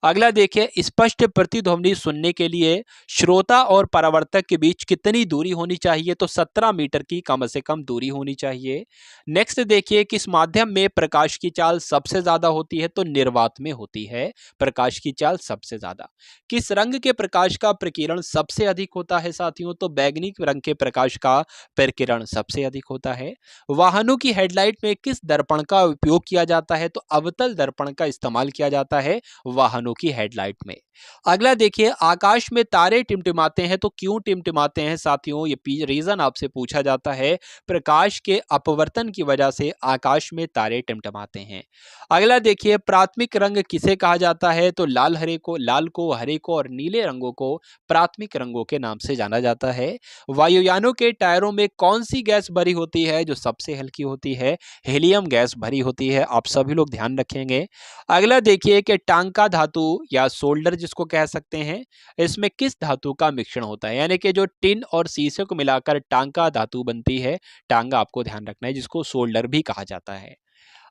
Speaker 2: अगला देखिए, स्पष्ट प्रतिध्वनि सुनने के लिए श्रोता और परावर्तक के बीच कितनी दूरी होनी चाहिए? तो 17 मीटर की कम से कम दूरी होनी चाहिए। नेक्स्ट देखिए, किस माध्यम में प्रकाश की चाल सबसे ज्यादा होती है? तो निर्वात में होती है प्रकाश की चाल सबसे ज्यादा। किस रंग के प्रकाश का प्रकीर्णन सबसे अधिक होता है साथियों? तो बैगनी रंग के प्रकाश का प्रकीर्णन सबसे अधिक होता है। वाहनों की हेडलाइट में किस दर्पण का उपयोग किया जाता है? तो अवतल दर्पण का इस्तेमाल किया जाता है वाहनों की हेडलाइट में। अगला देखिए, आकाश में तारे टिमटिमाते हैं तो क्यों टिमटिमाते हैं साथियों? ये रीजन आपसे पूछा जाता है। प्रकाश के अपवर्तन की वजह से आकाश में तारे टिमटिमाते हैं। अगला देखिए, प्राथमिक रंग किसे कहा जाता है? तो लाल को, हरे को और नीले रंगों को प्राथमिक रंगों के नाम से जाना जाता है। वायुयानों के टायरों में कौन सी गैस भरी होती है जो सबसे हल्की होती है? हीलियम गैस भरी होती है, आप सभी लोग ध्यान रखेंगे। अगला देखिए कि टांका धातु या सोल्डर जिसको कह सकते हैं, इसमें किस धातु का मिश्रण होता है? यानी कि जो टिन और शीशे को मिलाकर टांका धातु बनती है, टांगा आपको ध्यान रखना है, जिसको सोल्डर भी कहा जाता है।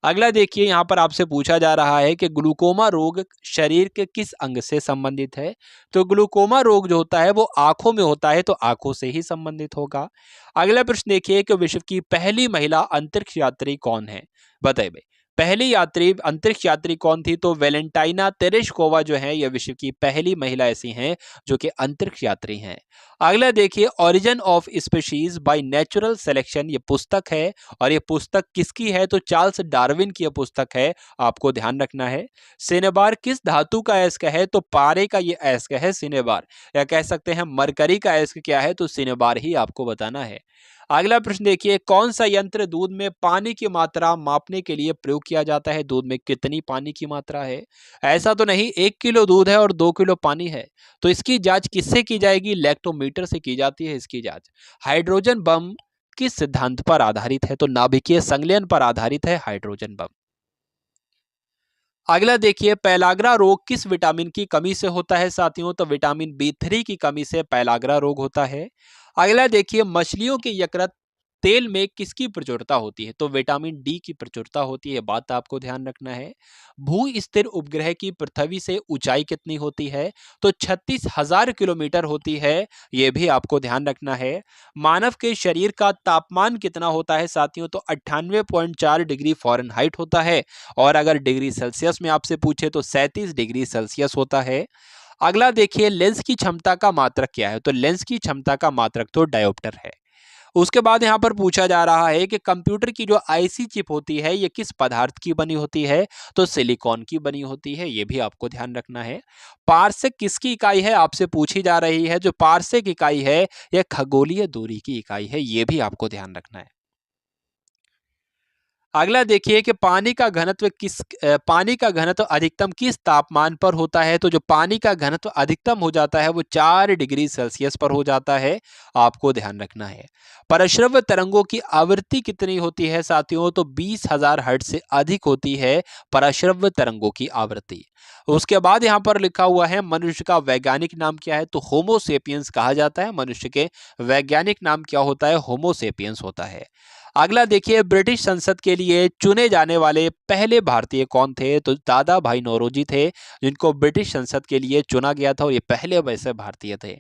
Speaker 2: अगला देखिए, यहाँ पर आपसे पूछा जा रहा है कि ग्लूकोमा रोग शरीर के किस अंग से संबंधित है? तो ग्लूकोमा रोग जो होता है वो आंखों में होता है, तो आंखों से ही संबंधित होगा। अगला प्रश्न देखिए कि विश्व की पहली महिला अंतरिक्ष यात्री कौन है? बताइए, पहली यात्री अंतरिक्ष यात्री कौन थी? तो वेलेंटाइना तेरेश्कोवा जो है, यह विश्व की पहली महिला ऐसी हैं जो कि अंतरिक्ष यात्री हैं। अगला देखिए, origin of species by natural selection, ये पुस्तक है और ये पुस्तक किसकी है? तो चार्ल्स डार्विन की यह पुस्तक है, आपको ध्यान रखना है। सिनेबार किस धातु का अयस्क है? तो पारे का ये अयस्क है सिनेबार, या कह सकते हैं मरकरी का अयस्क क्या है? तो सिनेबार ही आपको बताना है। अगला प्रश्न देखिए, कौन सा यंत्र दूध में पानी की मात्रा मापने के लिए प्रयोग किया जाता है? दूध में कितनी पानी की मात्रा है? ऐसा तो नहीं 1 किलो दूध है और 2 किलो पानी है, तो इसकी जांच किससे की जाएगी? लैक्टोमीटर से की जाती है इसकी जांच। हाइड्रोजन बम किस सिद्धांत पर आधारित है? तो नाभिकीय संलयन पर आधारित है हाइड्रोजन बम। अगला देखिए, पेलाग्रा रोग किस विटामिन की कमी से होता है साथियों? तो विटामिन B3 की कमी से पेलाग्रा रोग होता है। अगला देखिए, मछलियों के यकृत तेल में किसकी प्रचुरता होती है? तो विटामिन डी की प्रचुरता होती है, बात आपको ध्यान रखना है। भू स्थिर उपग्रह की पृथ्वी से ऊंचाई कितनी होती है? तो 36,000 किलोमीटर होती है, यह भी आपको ध्यान रखना है। मानव के शरीर का तापमान कितना होता है साथियों? तो 98.4 डिग्री फ़ारेनहाइट होता है, और अगर डिग्री सेल्सियस में आपसे पूछे तो 37 डिग्री सेल्सियस होता है। अगला देखिए, लेंस की क्षमता का मात्रक क्या है? तो लेंस की क्षमता का मात्रक तो डायोप्टर है। उसके बाद यहाँ पर पूछा जा रहा है कि कंप्यूटर की जो आईसी चिप होती है ये किस पदार्थ की बनी होती है? तो सिलिकॉन की बनी होती है, ये भी आपको ध्यान रखना है। पारसेक किसकी इकाई है? आपसे पूछी जा रही है। जो पारसेक इकाई है यह खगोलीय दूरी की इकाई है, ये भी आपको ध्यान रखना है। अगला देखिए कि पानी का घनत्व अधिकतम किस तापमान पर होता है। तो जो पानी का घनत्व अधिकतम हो जाता है वो 4 डिग्री सेल्सियस पर हो जाता है, आपको ध्यान रखना है। परश्रव्य तरंगों की आवृत्ति कितनी होती है साथियों। तो 20,000 हर्ट्ज से अधिक होती है परश्रव्य तरंगों की आवृत्ति। उसके बाद यहाँ पर लिखा हुआ है मनुष्य का वैज्ञानिक नाम क्या है। तो होमोसेपियंस कहा जाता है। मनुष्य के वैज्ञानिक नाम क्या होता है, होमोसेपियंस होता है। अगला देखिए, ब्रिटिश संसद के लिए चुने जाने वाले पहले भारतीय कौन थे। तो दादा भाई नौरोजी थे, जिनको ब्रिटिश संसद के लिए चुना गया था और ये पहले वैसे भारतीय थे।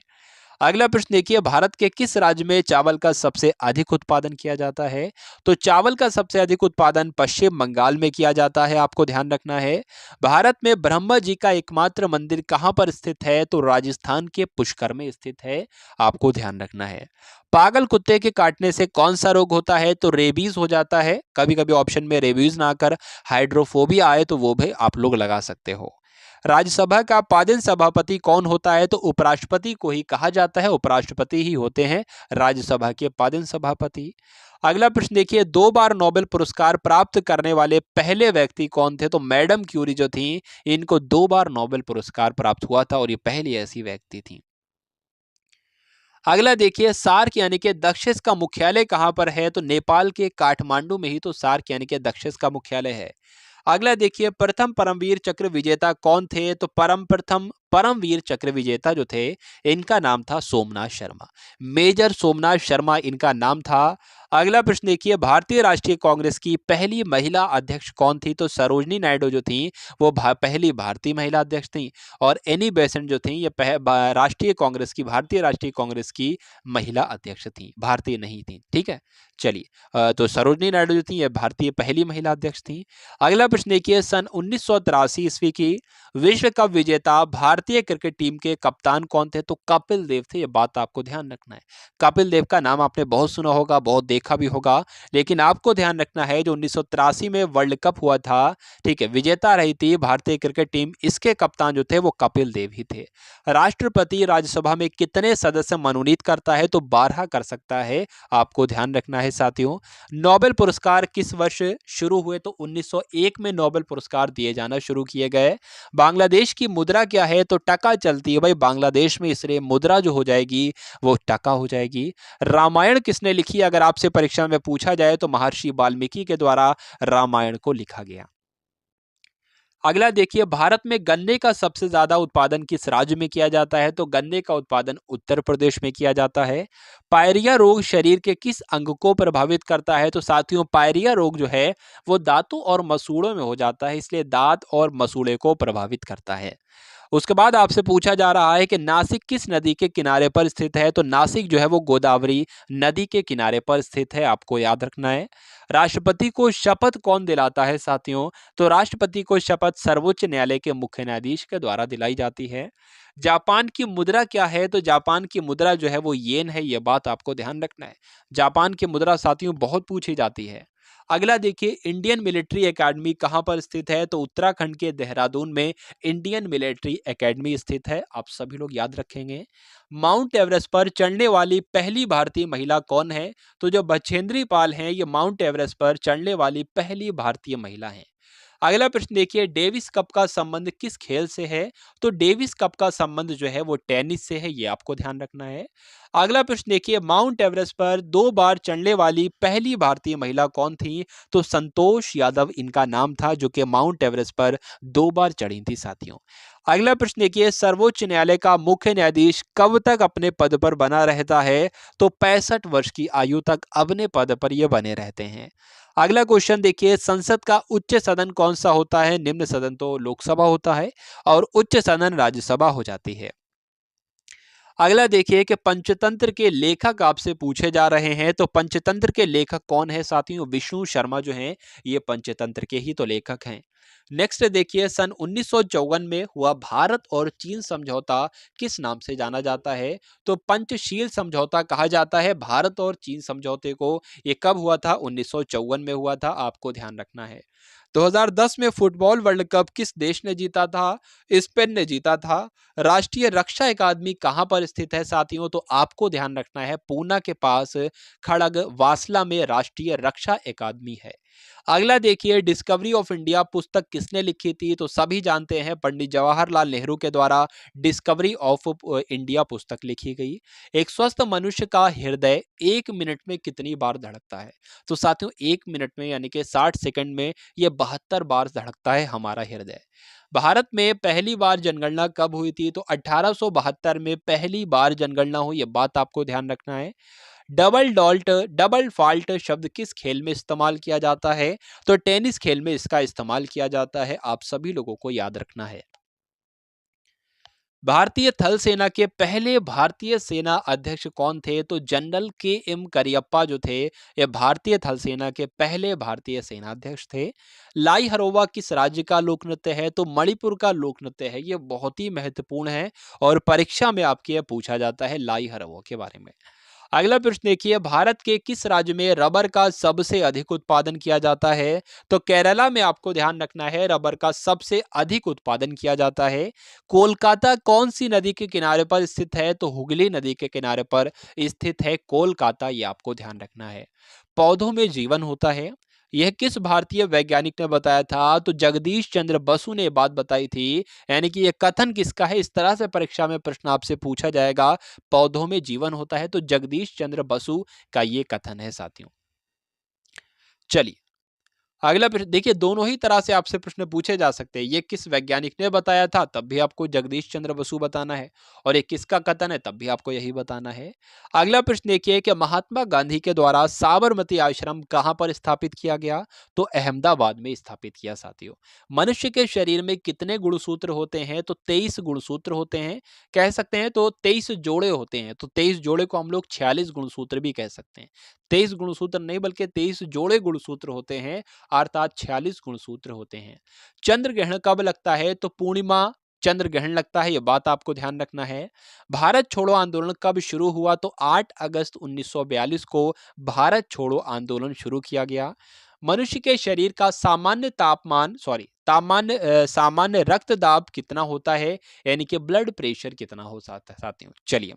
Speaker 2: अगला प्रश्न देखिए, भारत के किस राज्य में चावल का सबसे अधिक उत्पादन किया जाता है। तो चावल का सबसे अधिक उत्पादन पश्चिम बंगाल में किया जाता है, आपको ध्यान रखना है। भारत में ब्रह्मा जी का एकमात्र मंदिर कहां पर स्थित है। तो राजस्थान के पुष्कर में स्थित है, आपको ध्यान रखना है। पागल कुत्ते के काटने से कौन सा रोग होता है। तो रेबीज हो जाता है। कभी कभी ऑप्शन में रेबीज ना कर हाइड्रोफोबिया आए तो वो भी आप लोग लगा सकते हो। राज्यसभा का पादन सभापति कौन होता है। तो उपराष्ट्रपति को ही कहा जाता है, उपराष्ट्रपति ही होते हैं राज्यसभा के पादन सभापति। अगला प्रश्न देखिए, 2 बार नोबेल पुरस्कार प्राप्त करने वाले पहले व्यक्ति कौन थे। तो मैडम क्यूरी जो थी, इनको 2 बार नोबेल पुरस्कार प्राप्त हुआ था और ये पहली ऐसी व्यक्ति थी। अगला देखिए, सार्क यानी कि दक्षिण का मुख्यालय कहां पर है। तो नेपाल के काठमांडू में ही तो सार्क यानी कि दक्षिण का मुख्यालय है। अगला देखिए, प्रथम परमवीर चक्र विजेता कौन थे। तो प्रथम परमवीर चक्र विजेता जो थे, इनका नाम था सोमनाथ शर्मा। मेजर सोमनाथ शर्मा इनका नाम था। अगला प्रश्न देखिए, भारतीय राष्ट्रीय कांग्रेस की पहली महिला अध्यक्ष कौन थी। तो सरोजनी नायडू जो थी, वो पहली भारतीय महिला अध्यक्ष थी। और एनी बेसेंट जो थी, ये राष्ट्रीय कांग्रेस की, भारतीय राष्ट्रीय कांग्रेस की महिला अध्यक्ष थी, भारतीय नहीं थी। ठीक है, चलिए। तो सरोजनी नायडू जो थी, ये भारतीय पहली महिला अध्यक्ष थी। अगला प्रश्न देखिए, सन 1983 ईस्वी की विश्व कप विजेता भारतीय क्रिकेट टीम के कप्तान कौन थे। तो कपिल देव थे, ये बात आपको ध्यान रखना है। कपिल देव का नाम आपने बहुत सुना होगा, बहुत देखा भी होगा, लेकिन आपको ध्यान रखना है जो 1983 में वर्ल्ड कप हुआ था, ठीक है, विजेता रही थी भारतीय क्रिकेट टीम, इसके कप्तान जो थे वो कपिल देव ही थे। राष्ट्रपति राज्यसभा में कितने सदस्य मनोनीत करता है। तो 12 कर सकता है, आपको ध्यान रखना है साथियों। नोबेल पुरस्कार किस वर्ष शुरू हुए। तो 1901 में नोबेल पुरस्कार दिए जाना शुरू किए गए। बांग्लादेश की मुद्रा क्या है। तो टका चलती है भाई बांग्लादेश में, इसलिए मुद्रा जो हो जाएगी वो टका हो जाएगी। रामायण किसने लिखी, अगर आपसे परीक्षा में पूछा जाए तो महर्षि वाल्मीकि के द्वारा रामायण को लिखा गया। अगला देखिए, भारत में गन्ने का सबसे ज्यादा उत्पादन किस राज्य में किया जाता है। तो गन्ने का उत्पादन उत्तर प्रदेश में किया जाता है। पायरिया रोग शरीर के किस अंग को प्रभावित करता है। तो साथियों, पायरिया रोग जो है वो दांतों और मसूड़ों में हो जाता है, इसलिए दांत और मसूड़े को प्रभावित करता है। उसके बाद आपसे पूछा जा रहा है कि नासिक किस नदी के किनारे पर स्थित है। तो नासिक जो है वो गोदावरी नदी के किनारे पर स्थित है, आपको याद रखना है। राष्ट्रपति को शपथ कौन दिलाता है साथियों। तो राष्ट्रपति को शपथ सर्वोच्च न्यायालय के मुख्य न्यायाधीश के द्वारा दिलाई जाती है। जापान की मुद्रा क्या है। तो जापान की मुद्रा जो है वो येन है, ये बात आपको ध्यान रखना है। जापान की मुद्रा साथियों बहुत पूछी जाती है। अगला देखिए, इंडियन मिलिट्री एकेडमी कहां पर स्थित है। तो उत्तराखंड के देहरादून में इंडियन मिलिट्री एकेडमी स्थित है, आप सभी लोग याद रखेंगे। माउंट एवरेस्ट पर चढ़ने वाली पहली भारतीय महिला कौन है। तो जो बछेंद्री पाल हैं, ये माउंट एवरेस्ट पर चढ़ने वाली पहली भारतीय महिला हैं। अगला प्रश्न देखिए, डेविस कप का संबंध किस खेल से है। तो डेविस कप का संबंध जो है वो टेनिस से है, ये आपको ध्यान रखना है। अगला प्रश्न देखिए, माउंट एवरेस्ट पर 2 बार चढ़ने वाली पहली भारतीय महिला कौन थी। तो संतोष यादव इनका नाम था, जो कि माउंट एवरेस्ट पर 2 बार चढ़ी थी साथियों। अगला प्रश्न देखिए, सर्वोच्च न्यायालय का मुख्य न्यायाधीश कब तक अपने पद पर बना रहता है। तो 65 वर्ष की आयु तक अपने पद पर ये बने रहते हैं। अगला क्वेश्चन देखिए, संसद का उच्च सदन कौन सा होता है। निम्न सदन तो लोकसभा होता है और उच्च सदन राज्यसभा हो जाती है। अगला देखिए कि पंचतंत्र के लेखक आपसे पूछे जा रहे हैं। तो पंचतंत्र के लेखक कौन है साथियों। विष्णु शर्मा जो हैं, ये पंचतंत्र के ही तो लेखक हैं। नेक्स्ट देखिए, सन 1954 में हुआ भारत और चीन समझौता किस नाम से जाना जाता है। तो पंचशील समझौता कहा जाता है भारत और चीन समझौते को। ये कब हुआ था, 1954 में हुआ था, आपको ध्यान रखना है। 2010 में फुटबॉल वर्ल्ड कप किस देश ने जीता था। स्पेन ने जीता था। राष्ट्रीय रक्षा अकादमी कहां पर स्थित है साथियों। तो आपको ध्यान रखना है, पूना के पास खड़ग वासला में राष्ट्रीय रक्षा अकादमी है। अगला देखिए, डिस्कवरी ऑफ इंडिया पुस्तक किसने लिखी थी? तो सभी जानते हैं पंडित जवाहरलाल नेहरू के द्वारा डिस्कवरी ऑफ इंडिया पुस्तक लिखी गई। एक स्वस्थ मनुष्य का हृदय 1 मिनट में कितनी बार धड़कता है? तो साथियों 1 मिनट में यानी कि 60 सेकंड में ये 72 बार धड़कता है हमारा हृदय। भारत में पहली बार जनगणना कब हुई थी? तो 1872 में पहली बार जनगणना हुई, ये बात आपको ध्यान रखना है। डबल फॉल्ट शब्द किस खेल में इस्तेमाल किया जाता है? तो टेनिस खेल में इसका इस्तेमाल किया जाता है, आप सभी लोगों को याद रखना है। भारतीय थल सेना के पहले भारतीय सेना अध्यक्ष कौन थे? तो जनरल के.एम. करियप्पा जो थे, ये भारतीय थल सेना के पहले भारतीय सेना अध्यक्ष थे। लाई हरोवा किस राज्य का लोक नृत्य है? तो मणिपुर का लोक नृत्य है, ये बहुत ही महत्वपूर्ण है और परीक्षा में आपके ये पूछा जाता है लाई हरोवा के बारे में। अगला प्रश्न देखिए, भारत के किस राज्य में रबर का सबसे अधिक उत्पादन किया जाता है? तो केरला में आपको ध्यान रखना है, रबर का सबसे अधिक उत्पादन किया जाता है। कोलकाता कौन सी नदी के किनारे पर स्थित है? तो हुगली नदी के किनारे पर स्थित है कोलकाता, ये आपको ध्यान रखना है। पौधों में जीवन होता है, यह किस भारतीय वैज्ञानिक ने बताया था? तो जगदीश चंद्र बसु ने बात बताई थी। यानी कि यह कथन किसका है? इस तरह से परीक्षा में प्रश्न आपसे पूछा जाएगा, पौधों में जीवन होता है, तो जगदीश चंद्र बसु का ये कथन है साथियों। चलिए अगला प्रश्न देखिए, दोनों ही तरह से आपसे प्रश्न पूछे जा सकते हैं। ये किस वैज्ञानिक ने बताया था, तब भी आपको जगदीश चंद्र बसु बताना है, और ये किसका कथन है, तब भी आपको यही बताना है। अगला प्रश्न देखिए कि महात्मा गांधी के द्वारा साबरमती आश्रम कहां पर स्थापित किया गया? तो अहमदाबाद में स्थापित किया साथियों। मनुष्य के शरीर में कितने गुणसूत्र होते हैं? तो 23 गुणसूत्र होते हैं, कह सकते हैं तो 23 जोड़े होते हैं, तो 23 जोड़े को हम लोग 46 गुणसूत्र भी कह सकते हैं। 23 गुणसूत्र नहीं बल्कि 23 जोड़े गुणसूत्र होते हैं, अर्थात 46 गुणसूत्र होते हैं। चंद्र ग्रहण कब लगता है? तो पूर्णिमा चंद्र ग्रहण लगता है, यह बात आपको ध्यान रखना है। भारत छोड़ो आंदोलन कब शुरू हुआ? तो 8 अगस्त 1942 को भारत छोड़ो आंदोलन शुरू किया गया। मनुष्य के शरीर का सामान्य रक्तदाब कितना होता है? यानी कि ब्लड प्रेशर कितना हो सकता है साथियों। चलिए,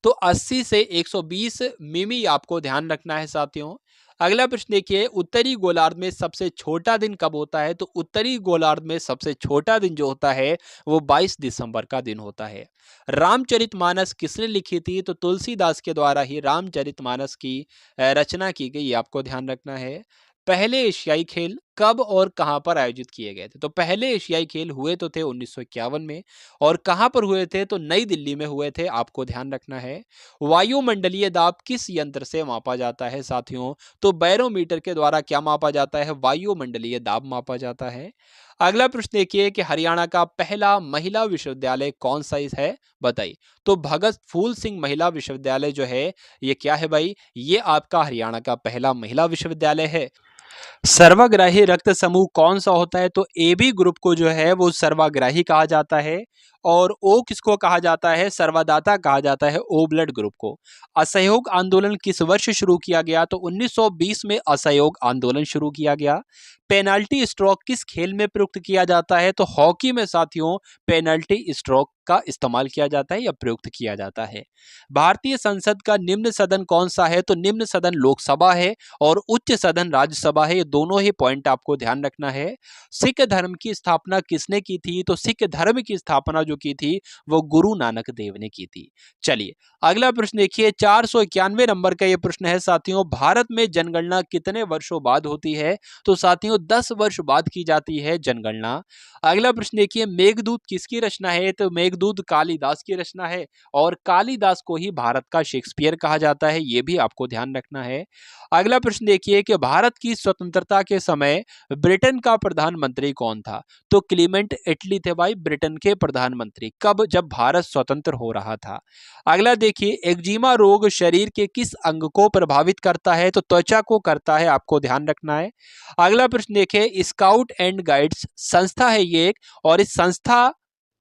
Speaker 2: तो 80 से 120 मिमी आपको ध्यान रखना है साथियों। अगला प्रश्न देखिए, उत्तरी गोलार्ध में सबसे छोटा दिन कब होता है? तो उत्तरी गोलार्ध में सबसे छोटा दिन जो होता है वो 22 दिसंबर का दिन होता है। रामचरितमानस किसने लिखी थी? तो तुलसीदास के द्वारा ही रामचरितमानस की रचना की गई, आपको ध्यान रखना है। पहले एशियाई खेल कब और कहां पर आयोजित किए गए थे? तो पहले एशियाई खेल हुए तो थे 1951 में, और कहां पर हुए थे? तो नई दिल्ली में हुए थे, आपको ध्यान रखना है। वायुमंडलीय दाब किस यंत्र से मापा जाता है साथियों? तो बैरोमीटर के द्वारा क्या मापा जाता है? वायुमंडलीय दाब मापा जाता है। अगला प्रश्न देखिए कि हरियाणा का पहला महिला विश्वविद्यालय कौन सा है, बताइए। तो भगत फूल सिंह महिला विश्वविद्यालय जो है, ये क्या है भाई? ये आपका हरियाणा का पहला महिला विश्वविद्यालय है। सर्वग्राही रक्त समूह कौन सा होता है? तो ए बी ग्रुप को जो है वो सर्वग्राही कहा जाता है, और ओ किसको कहा जाता है? सर्वदाता कहा जाता है ओ ब्लड ग्रुप को। असहयोग आंदोलन किस वर्ष शुरू किया गया? तो 1920 में असहयोग आंदोलन शुरू किया गया। पेनाल्टी स्ट्रोक किस खेल में प्रयुक्त किया जाता है? तो हॉकी में साथियों पेनाल्टी स्ट्रोक का इस्तेमाल किया जाता है या प्रयुक्त किया जाता है। भारतीय संसद का निम्न सदन कौन सा है? तो निम्न सदन लोकसभा है और उच्च सदन राज्यसभा है, ये दोनों ही पॉइंट आपको ध्यान रखना है। सिख धर्म की स्थापना किसने की थी? तो सिख धर्म की स्थापना जो की थी वो गुरु नानक देव ने की थी। चलिए अगला प्रश्न देखिए, 491 नंबर का ये प्रश्न है साथियों, भारत में जनगणना कितने वर्षों बाद होती है? तो साथियों 10 वर्ष बाद की जाती है जनगणना। अगला प्रश्न देखिए, मेघदूत किसकी रचना है? तो मेघदूत कालिदास की रचना है, और कालिदास को ही भारत का शेक्सपियर कहा जाता है, ये भी आपको ध्यान रखना है। अगला प्रश्न देखिए कि भारत की स्वतंत्रता के समय ब्रिटेन का प्रधानमंत्री कौन था? तो क्लीमेंट एटली थे भाई ब्रिटेन के प्रधानमंत्री। कब? जब भारत स्वतंत्र हो रहा था। अगला देखिए, एक्जिमा रोग शरीर के किस अंग को प्रभावित करता है? तो त्वचा को करता है, आपको ध्यान रखना है। अगला प्रश्न देखिए, स्काउट एंड गाइड्स संस्था है ये एक, और इस संस्था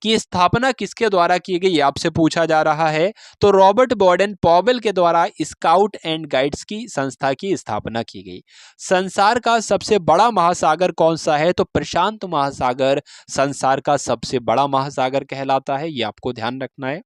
Speaker 2: की स्थापना किसके द्वारा की गई, आपसे पूछा जा रहा है। तो रॉबर्ट बॉर्डन पॉवेल के द्वारा स्काउट एंड गाइड्स की संस्था की स्थापना की गई। संसार का सबसे बड़ा महासागर कौन सा है? तो प्रशांत महासागर संसार का सबसे बड़ा महासागर कहलाता है, ये आपको ध्यान रखना है।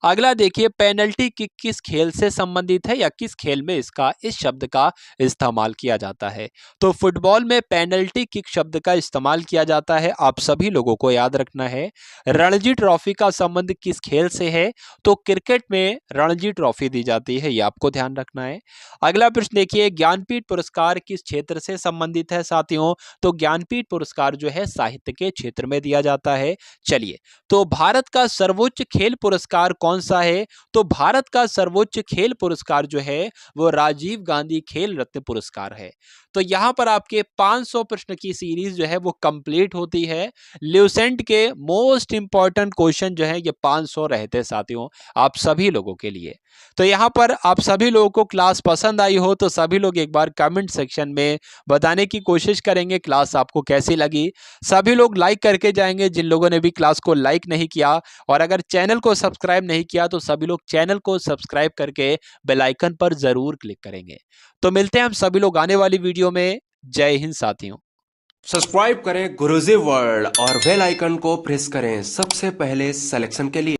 Speaker 2: अगला देखिए, पेनल्टी किक किस खेल से संबंधित है या किस खेल में इस शब्द का इस्तेमाल किया जाता है। तो फुटबॉल में पेनल्टी किक शब्द का इस्तेमाल किया जाता है, आप सभी लोगों को याद रखना है। रणजी ट्रॉफी का संबंध किस खेल से है, तो क्रिकेट में रणजी ट्रॉफी दी जाती है, ये आपको ध्यान रखना है। अगला प्रश्न देखिए, ज्ञानपीठ पुरस्कार किस क्षेत्र से संबंधित है साथियों। तो ज्ञानपीठ पुरस्कार जो है साहित्य के क्षेत्र में दिया जाता है। चलिए, तो भारत का सर्वोच्च खेल पुरस्कार कौन सा है। तो भारत का सर्वोच्च खेल पुरस्कार जो है वो राजीव गांधी खेल रत्न पुरस्कार है। तो यहां पर आपके 500 प्रश्न की सीरीज जो है वो कंप्लीट होती है। ल्यूसेंट के मोस्ट इंपॉर्टेंट क्वेश्चन जो है ये 500 रहते साथियों, आप सभी लोगों के लिए। तो यहां पर आप सभी लोगों को क्लास पसंद आई हो तो सभी लोग एक बार कमेंट सेक्शन में बताने की कोशिश करेंगे क्लास आपको कैसी लगी। सभी लोग लाइक करके जाएंगे जिन लोगों ने भी क्लास को लाइक नहीं किया, और अगर चैनल को सब्सक्राइब नहीं किया तो सभी लोग चैनल को सब्सक्राइब करके बेल आइकन पर जरूर क्लिक करेंगे। तो मिलते हैं हम सभी लोग आने वाली वीडियो में। जय हिंद साथियों।
Speaker 1: सब्सक्राइब करें गुरुजी वर्ल्ड और बेल आइकन को प्रेस करें सबसे पहले सिलेक्शन के लिए।